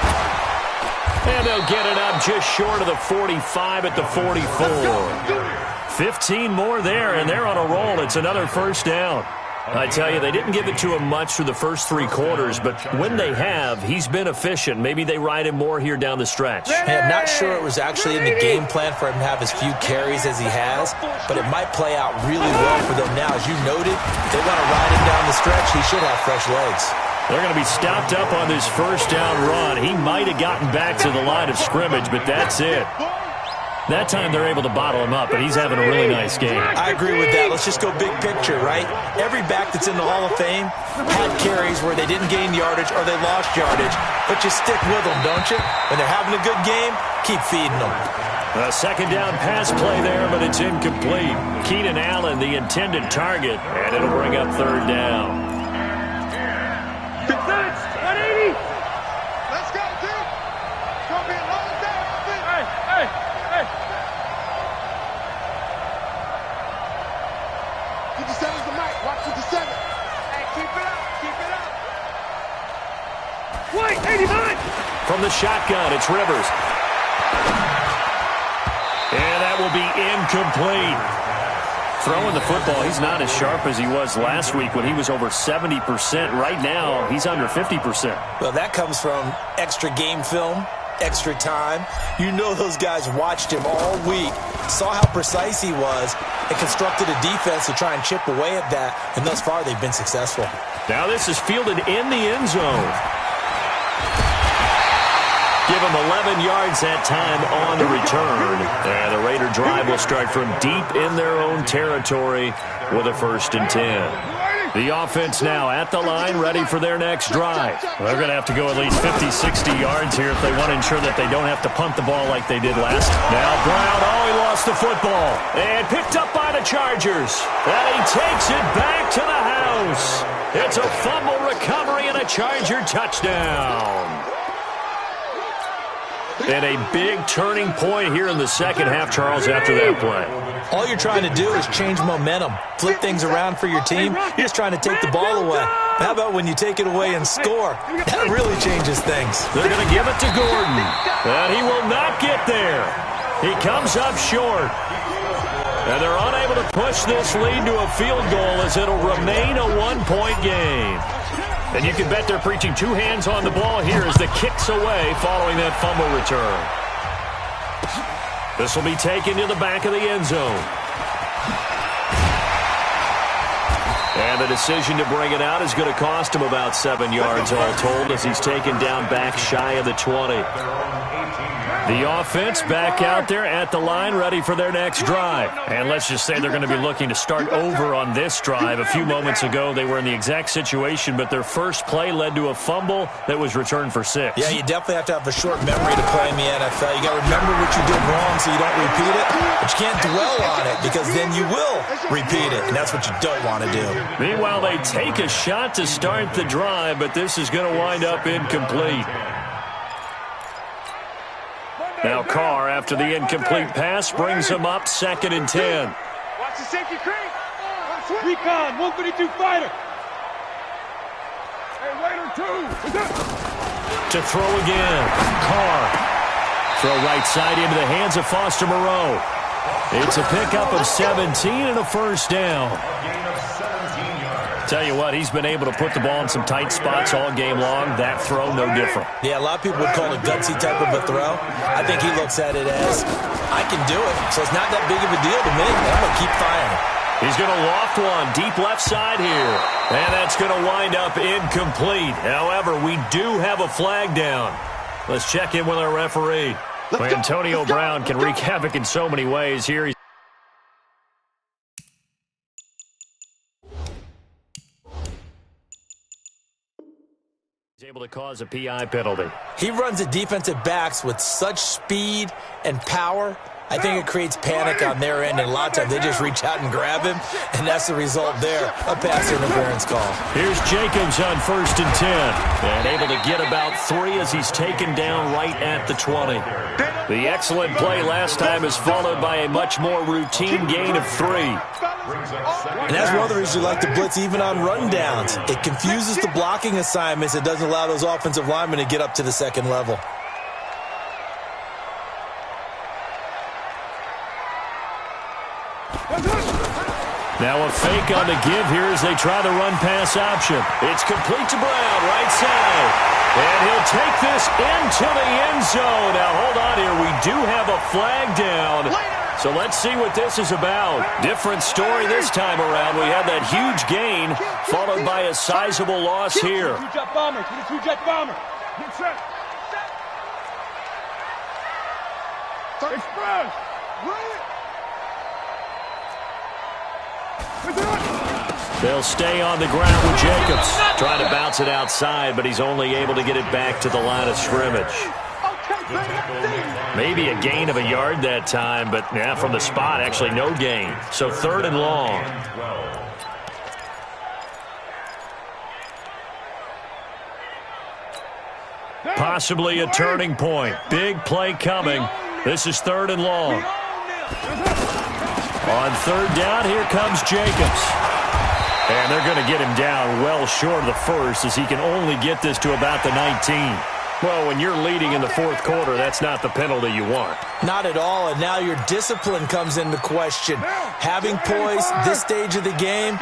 And they'll get it up just short of the 45 at the 44. 15 more there, and they're on a roll. It's another first down. I tell you, they didn't give it to him much through the first 3 quarters, but when they have, he's been efficient. Maybe they ride him more here down the stretch. Hey, I'm not sure it was actually in the game plan for him to have as few carries as he has, but it might play out really well for them now. As you noted, if they want to ride him down the stretch, he should have fresh legs. They're going to be stopped up on this first down run. He might have gotten back to the line of scrimmage, but that's it. That time they're able to bottle him up, but he's having a really nice game. I agree with that. Let's just go big picture, right? Every back that's in the Hall of Fame had carries where they didn't gain yardage or they lost yardage, but you stick with them, don't you? When they're having a good game, keep feeding them. A second down pass play there, but it's incomplete. Keenan Allen, the intended target, and it'll bring up third down. 180. Let's go, team. It's going to be a long day. Hey. Get the centers the mic. Watch with the center. Hey, keep it up. Keep it up. Wait, 89. From the shotgun, it's Rivers. And that will be incomplete. Throwing the football, he's not as sharp as he was last week when he was over 70%. Right now, he's under 50%. Well, that comes from extra game film, extra time. You know those guys watched him all week, saw how precise he was, and constructed a defense to try and chip away at that, and thus far they've been successful. Now this is fielded in the end zone. Give him 11 yards that time on the return. And the Raider drive will start from deep in their own territory with a 1st and 10. The offense now at the line, ready for their next drive. Well, they're going to have to go at least 50, 60 yards here if they want to ensure that they don't have to punt the ball like they did last. Now Brown, he lost the football. And picked up by the Chargers. And he takes it back to the house. It's a fumble recovery and a Charger touchdown. And a big turning point here in the second half, Charles, after that play. All you're trying to do is change momentum, flip things around for your team. You're just trying to take the ball away. How about when you take it away and score? That really changes things. They're going to give it to Gordon. And he will not get there. He comes up short. And they're unable to push this lead to a field goal as it'll remain a 1-point game. And you can bet they're preaching 2 hands on the ball here as the kick's away following that fumble return. This will be taken to the back of the end zone. And the decision to bring it out is going to cost him about 7 yards all told as he's taken down back shy of the 20. The offense back out there at the line, ready for their next drive. And let's just say they're going to be looking to start over on this drive. A few moments ago, they were in the exact situation, but their first play led to a fumble that was returned for 6. Yeah, you definitely have to have a short memory to play in the NFL. You got to remember what you did wrong so you don't repeat it, but you can't dwell on it because then you will repeat it, and that's what you don't want to do. Meanwhile, they take a shot to start the drive, but this is going to wind up incomplete. Now Carr, after the incomplete pass, brings him up 2nd and 10. Watch the safety creep. Recon, 152 fighter. Hey, Raider 2. To throw again. Carr. Throw right side into the hands of Foster Moreau. It's a pickup of 17 and a 1st down. Tell you what, he's been able to put the ball in some tight spots all game long. That throw, no different. Yeah, a lot of people would call it a gutsy type of a throw. I think he looks at it as, I can do it, so it's not that big of a deal to me. I'm going to keep firing. He's going to loft one deep left side here. And that's going to wind up incomplete. However, we do have a flag down. Let's check in with our referee. Antonio Brown can wreak havoc in so many ways. Here he's able to cause a PI penalty. He runs the defensive backs with such speed and power. I think it creates panic on their end, and a lot of times they just reach out and grab him, and that's the result there, a pass interference call. Here's Jacobs on 1st and 10, and able to get about 3 as he's taken down right at the 20. The excellent play last time is followed by a much more routine gain of 3. And that's one of the reasons you like to blitz even on rundowns. It confuses the blocking assignments. It doesn't allow those offensive linemen to get up to the second level. Now a fake on the give here as they try the run-pass option. It's complete to Brown, right side. And he'll take this into the end zone. Now hold on here. We do have a flag down. So let's see what this is about. Different story this time around. We had that huge gain followed by a sizable loss here. Two-jet bomber. Two-jet bomber. Get set. Express. They'll stay on the ground with Jacobs. Trying to bounce it outside, but he's only able to get it back to the line of scrimmage. Maybe a gain of a yard that time, but yeah, from the spot, actually no gain. So 3rd and long. Possibly a turning point. Big play coming. This is 3rd and long. On 3rd down, here comes Jacobs. And they're going to get him down well short of the first as he can only get this to about the 19. Well, when you're leading in the 4th quarter, that's not the penalty you want. Not at all, and now your discipline comes into question. Having poise this stage of the game,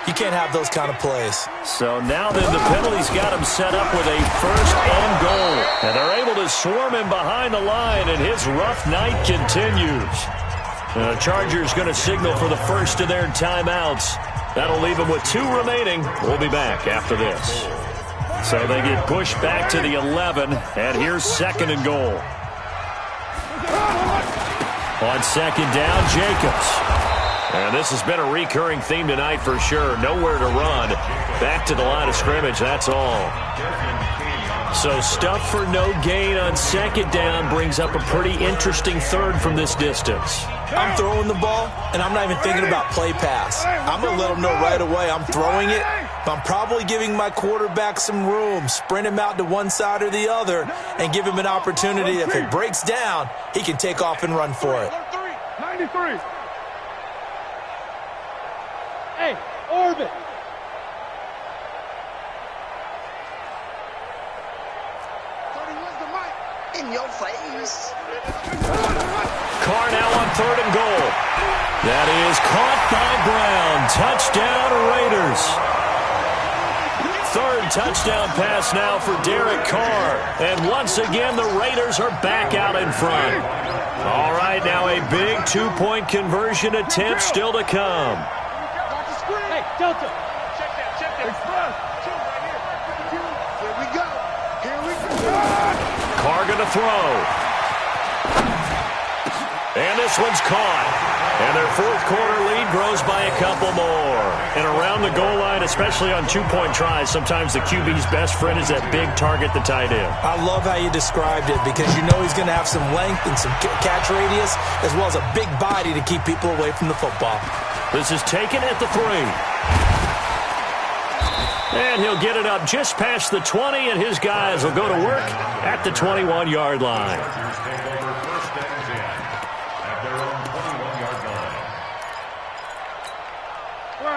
you can't have those kind of plays. So now then the penalty's got him set up with a 1st and goal. And they're able to swarm him behind the line, and his rough night continues. The Chargers going to signal for the first of their timeouts. That'll leave them with 2 remaining. We'll be back after this. So they get pushed back to the 11, and here's 2nd and goal. On 2nd down, Jacobs. And this has been a recurring theme tonight for sure. Nowhere to run. Back to the line of scrimmage, that's all. So stuff for no gain on 2nd down brings up a pretty interesting 3rd from this distance. I'm throwing the ball, and I'm not even thinking about play pass. I'm going to let them know right away I'm throwing it, but I'm probably giving my quarterback some room, sprint him out to one side or the other, and give him an opportunity. If it breaks down, he can take off and run for it. 93. Hey, orbit. In your face. Carr now on 3rd and goal. That is caught by Brown. Touchdown, Raiders. 3rd touchdown pass now for Derek Carr. And once again, the Raiders are back out in front. All right, now a big 2-point conversion attempt still to come. Hey, Delta. Check that. Express. Here we go. Carr going to throw. And this one's caught. And their 4th quarter lead grows by a couple more. And around the goal line, especially on 2-point tries, sometimes the QB's best friend is that big target, the tight end. I love how you described it because you know he's going to have some length and some catch radius as well as a big body to keep people away from the football. This is taken at the 3. And he'll get it up just past the 20, and his guys will go to work at the 21-yard line.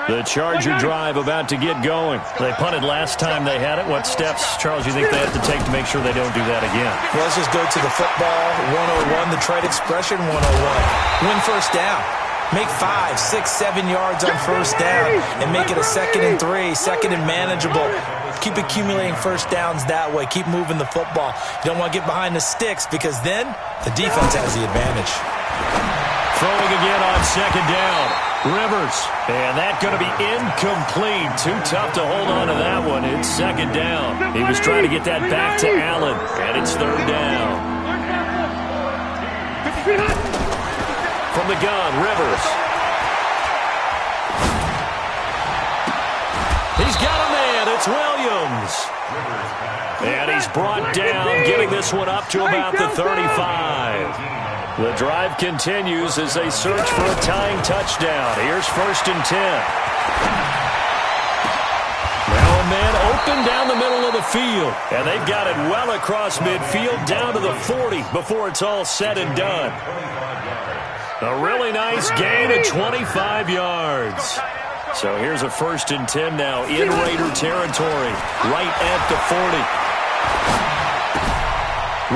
The Charger drive about to get going. They punted last time they had it. What steps, Charles, you think they have to take to make sure they don't do that again? Well, let's just go to the football 101, the trade expression 101. Win 1st down. Make 5, 6, 7 yards on 1st down and make it a 2nd and 3, 2nd and manageable. Keep accumulating 1st downs that way. Keep moving the football. You don't want to get behind the sticks because then the defense has the advantage. Throwing again on 2nd down. Rivers. And that's going to be incomplete. Too tough to hold on to that one. It's 2nd down. He was trying to get that back to Allen. And it's 3rd down. From the gun, Rivers. He's got a man. It's Williams. And he's brought down, getting this one up to about the 35. The drive continues as they search for a tying touchdown. Here's 1st and 10. Now a man open down the middle of the field. And they've got it well across midfield down to the 40 before it's all said and done. A really nice gain of 25 yards. So here's a 1st and 10 now in Raider territory, right at the 40.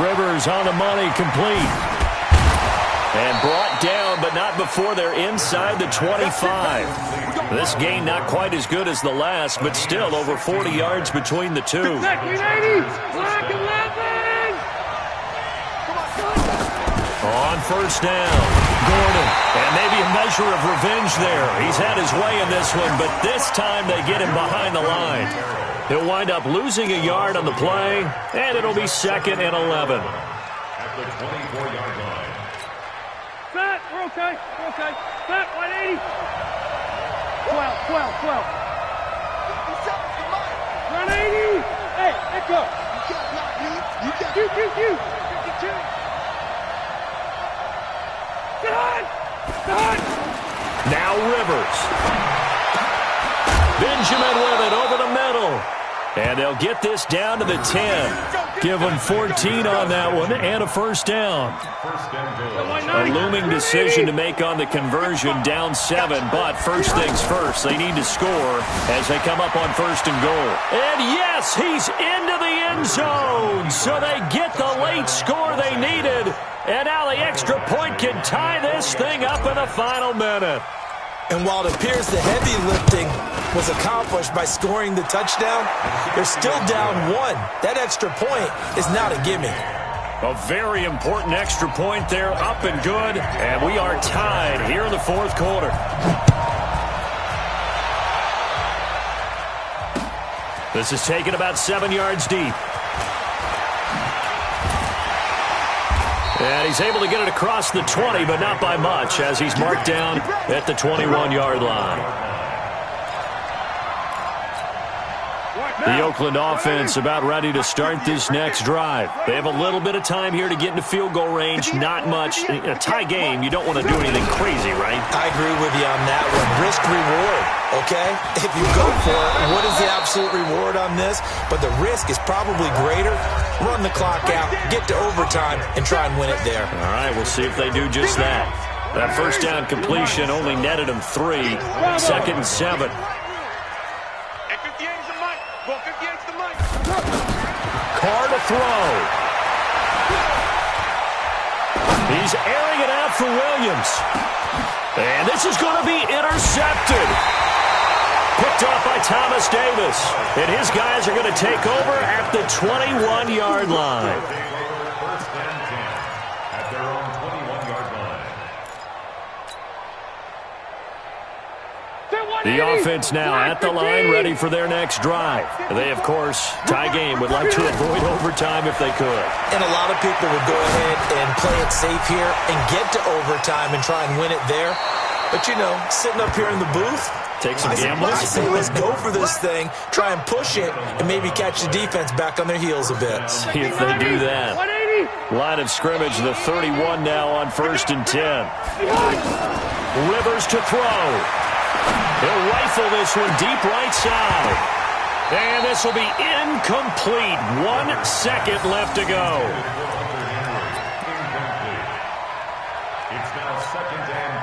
Rivers on the money, complete. And brought down, but not before they're inside the 25. This gain not quite as good as the last, but still over 40 yards between the two. On first down, Gordon. And maybe a measure of revenge there. He's had his way in this one, but this time they get him behind the line. He'll wind up losing a yard on the play, and it'll be 2nd and 11. At the 24-yard line. Set, we're okay, Set, 180. 12. 180. Hey, echo. You got you. 52. Now Rivers. Benjamin with it over the middle. And they'll get this down to the 10. Give them 14 on that one and a first down. A looming decision to make on the conversion, down 7. But first things first, they need to score as they come up on first and goal. And yes, he's into the end zone. So they get the late score they needed. And now the extra point can tie this thing up in the final minute. And while it appears the heavy lifting was accomplished by scoring the touchdown, they're still down 1. That extra point is not a gimme. A very important extra point there, up and good. And we are tied here in the fourth quarter. This is taken about 7 yards deep. And he's able to get it across the 20, but not by much, as he's marked down at the 21-yard line. The Oakland offense about ready to start this next drive. They have a little bit of time here to get into field goal range. Not much. In a tie game, you don't want to do anything crazy, right? I agree with you on that one. Risk-reward, okay? If you go for it, what is the absolute reward on this? But the risk is probably greater. Run the clock out, get to overtime, and try and win it there. All right, we'll see if they do just that. That first down completion only netted them 3. 2nd and 7. Carr to throw. He's airing it out for Williams. And this is going to be intercepted. Picked off by Thomas Davis. And his guys are going to take over at the 21-yard line. First and 10 at their own 21-yard line. The offense now at the line, ready for their next drive. They, of course, tie game, would like to avoid overtime if they could. And a lot of people would go ahead and play it safe here and get to overtime and try and win it there. But, you know, sitting up here in the booth, take some gambles. I say let's go for this thing, try and push it, and maybe catch the defense back on their heels a bit. See if they do that. Line of scrimmage, the 31 now on first and 10. Rivers to throw. He'll rifle this one deep right side. And this will be incomplete. 1 second left to go. It's now 2nd and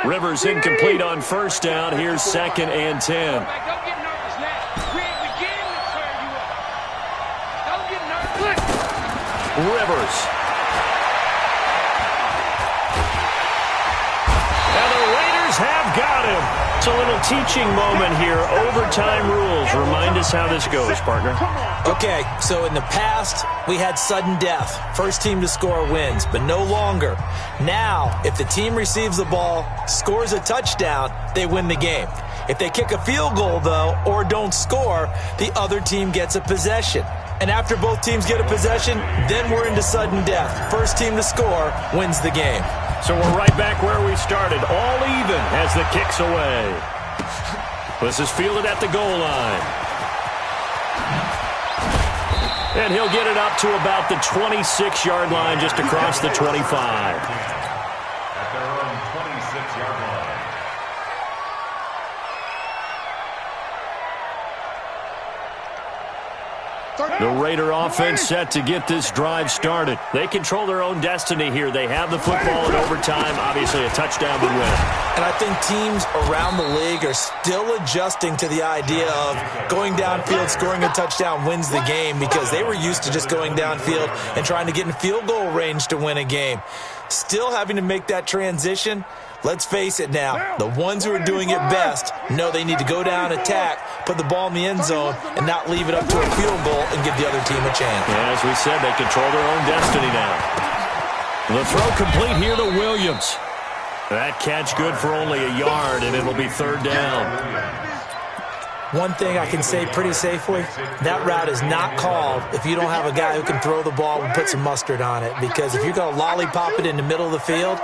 10. Rivers incomplete on first down. Here's 2nd and 10. Don't get nervous now. Create the game that's where you are. Don't get nervous. Rivers. And the Raiders have got him. It's a little teaching moment here. Overtime rules. Remind us how this goes, partner. Okay, so in the past, we had sudden death. First team to score wins, but no longer. Now, if the team receives the ball, scores a touchdown, they win the game. If they kick a field goal, though, or don't score, the other team gets a possession. And after both teams get a possession, then we're into sudden death. First team to score wins the game. So we're right back where we started, all even as the kick's away. This is fielded at the goal line. And he'll get it up to about the 26-yard line, just across the 25. At their own 26-yard line. The Raider offense set to get this drive started. They control their own destiny here. They have the football in overtime. Obviously, a touchdown would win. And I think teams around the league are still adjusting to the idea of going downfield, scoring a touchdown wins the game, because they were used to just going downfield and trying to get in field goal range to win a game. Still having to make that transition. Let's face it now, the ones who are doing it best know they need to go down, attack, put the ball in the end zone, and not leave it up to a field goal and give the other team a chance. Yeah, as we said, they control their own destiny now. The throw complete here to Williams. That catch good for only a yard, and it'll be third down. One thing I can say pretty safely, that route is not called if you don't have a guy who can throw the ball and put some mustard on it. Because if you're going to lollipop it in the middle of the field,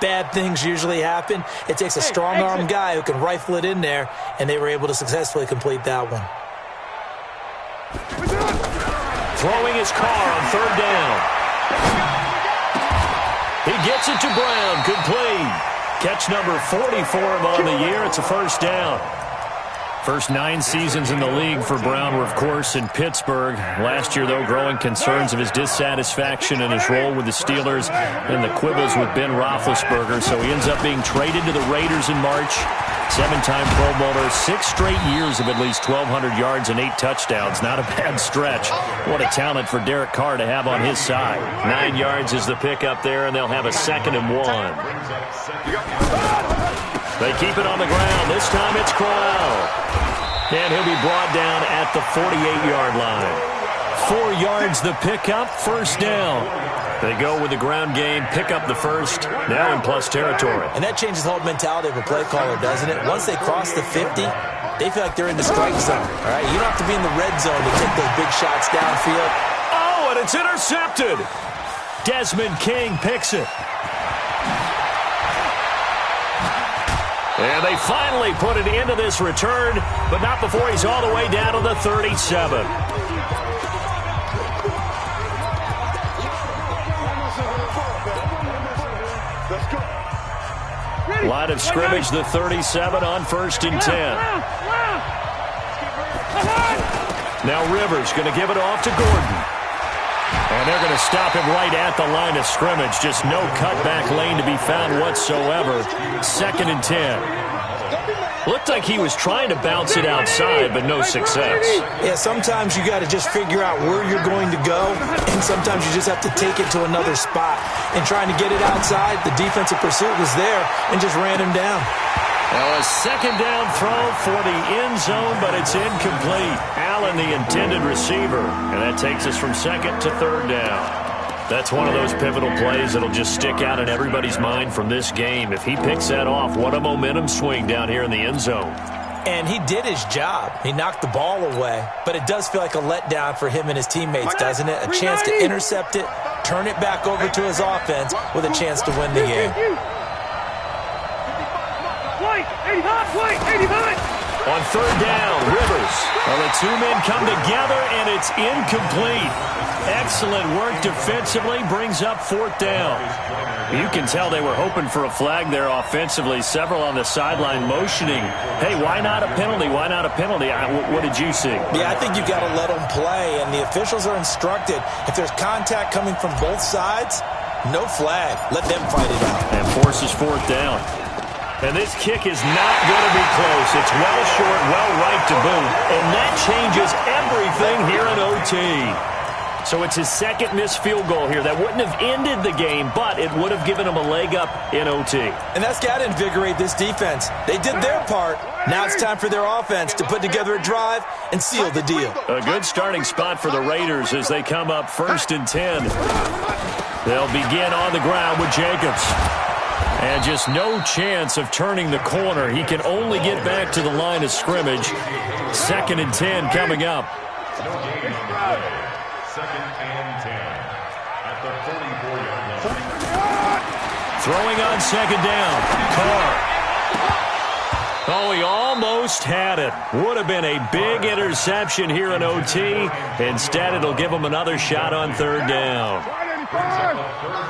bad things usually happen. It takes a strong-arm guy who can rifle it in there, and they were able to successfully complete that one. Throwing his car on third down. He gets it to Brown. Complete. Catch number 40 for him on the year. It's a first down. First 9 seasons in the league for Brown were, of course, in Pittsburgh. Last year, though, growing concerns of his dissatisfaction in his role with the Steelers and the quibbles with Ben Roethlisberger. So he ends up being traded to the Raiders in March. 7-time Pro Bowler, 6 straight years of at least 1,200 yards and 8 touchdowns. Not a bad stretch. What a talent for Derek Carr to have on his side. 9 yards is the pickup there, and they'll have a 2nd and 1. They keep it on the ground. This time it's Corral. And he'll be brought down at the 48-yard line. 4 yards the pickup, first down. They go with the ground game, pick up the first, now in plus territory. And that changes the whole mentality of a play caller, doesn't it? Once they cross the 50, they feel like they're in the strike zone. All right, you don't have to be in the red zone to take those big shots downfield. Oh, and it's intercepted. Desmond King picks it. And they finally put it into this return, but not before he's all the way down to the 37. Line of scrimmage, the 37 on 1st and 10. Now Rivers going to give it off to Gordon. And they're going to stop him right at the line of scrimmage. Just no cutback lane to be found whatsoever. 2nd and 10. Looked like he was trying to bounce it outside, but no success. Yeah, sometimes you got to just figure out where you're going to go, and sometimes you just have to take it to another spot. And trying to get it outside, the defensive pursuit was there and just ran him down. Now a 2nd down throw for the end zone, but it's incomplete. Allen, the intended receiver, and that takes us from 2nd to 3rd down. That's one of those pivotal plays that'll just stick out in everybody's mind from this game. If he picks that off, what a momentum swing down here in the end zone. And he did his job. He knocked the ball away. But it does feel like a letdown for him and his teammates, doesn't it? A chance to intercept it, turn it back over to his offense with a chance to win the game. On 3rd down, Rivers. Well, the 2 men come together, and it's incomplete. Excellent work defensively, brings up 4th down. You can tell they were hoping for a flag there offensively. Several on the sideline motioning. Hey, why not a penalty? Why not a penalty? What did you see? Yeah, I think you got to let them play, and the officials are instructed. If there's contact coming from both sides, no flag. Let them fight it out. And forces 4th down. And this kick is not going to be close. It's well short, well right to boot. And that changes everything here in OT. So it's his 2nd missed field goal here. That wouldn't have ended the game, but it would have given him a leg up in OT. And that's got to invigorate this defense. They did their part. Now it's time for their offense to put together a drive and seal the deal. A good starting spot for the Raiders as they come up 1st and 10. They'll begin on the ground with Jacobs. And just no chance of turning the corner. He can only get back to the line of scrimmage. 2nd and 10 coming up. 2nd and 10 at the 44-yard line. Throwing on 2nd down. Carr. Oh, he almost had it. Would have been a big interception here in OT. Instead, it'll give him another shot on 3rd down.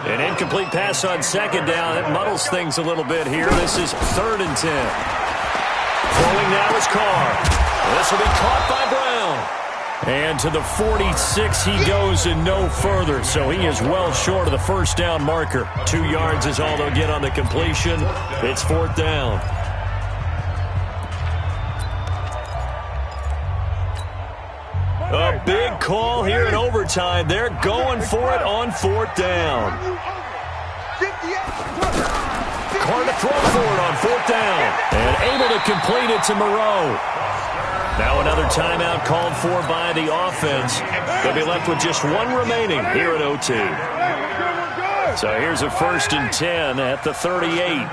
An incomplete pass on 2nd down. It muddles things a little bit here. This is 3rd and 10. Throwing now is Carr. This will be caught by Brown. And to the 46 he goes and no further, so he is well short of the first down marker. 2 yards is all they'll get on the completion. It's 4th down. A big call here in overtime. They're going for it on 4th down. Carr to throw for it on 4th down. And able to complete it to Moreau. Now another timeout called for by the offense. They'll be left with just 1 remaining here at OT. So here's a 1st and 10 at the 38.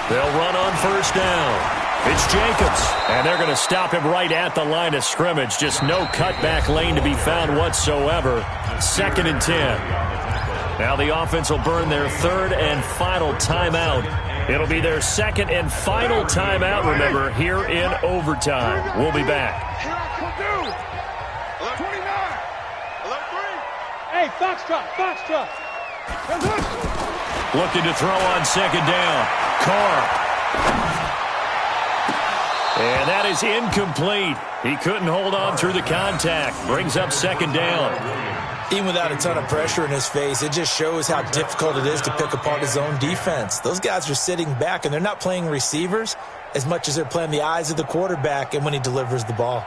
They'll run on 1st down. It's Jacobs, and they're going to stop him right at the line of scrimmage. Just no cutback lane to be found whatsoever. 2nd and 10. Now the offense will burn their 3rd and final timeout. It'll be their 2nd and final timeout, remember, here in overtime. We'll be back. Hey, Foxtrot. Looking to throw on 2nd down. Carr. And that is incomplete. He couldn't hold on through the contact. Brings up 2nd down. Even without a ton of pressure in his face, it just shows how difficult it is to pick apart his own defense. Those guys are sitting back, and they're not playing receivers as much as they're playing the eyes of the quarterback and when he delivers the ball.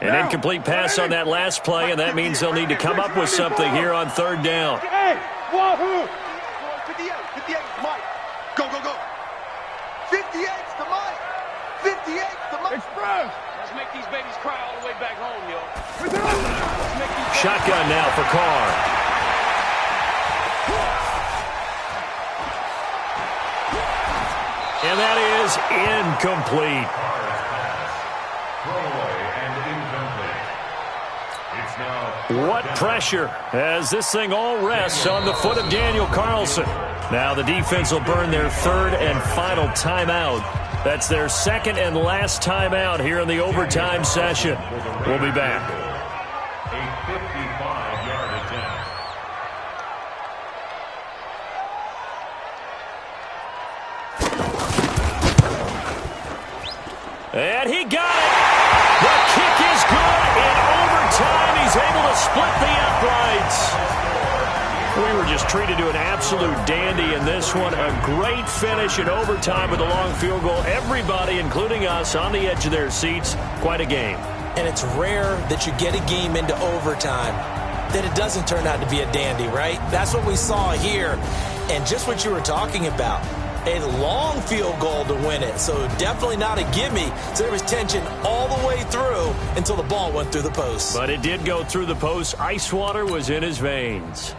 An incomplete pass on that last play, and that means they'll need to come up with something here on 3rd down. Hey, wahoo! 58, Mike. Go. 58's to Mike. 58's to Mike. Express! Let's make these babies cry all the way back home, yo. Shotgun now for Carr. And that is incomplete. What pressure as this thing all rests on the foot of Daniel Carlson. Now the defense will burn their 3rd and final timeout. That's their 2nd and last timeout here in the overtime session. We'll be back. A 55-yard attempt. And he got it. The kick is good in overtime. He's able to split the uprights. We were just treated to an absolute dandy in this one. A great finish in overtime with a long field goal. Everybody, including us, on the edge of their seats. Quite a game. And it's rare that you get a game into overtime that it doesn't turn out to be a dandy, right? That's what we saw here. And just what you were talking about. A long field goal to win it, so definitely not a gimme. So there was tension all the way through until the ball went through the post. But it did go through the post. Ice water was in his veins.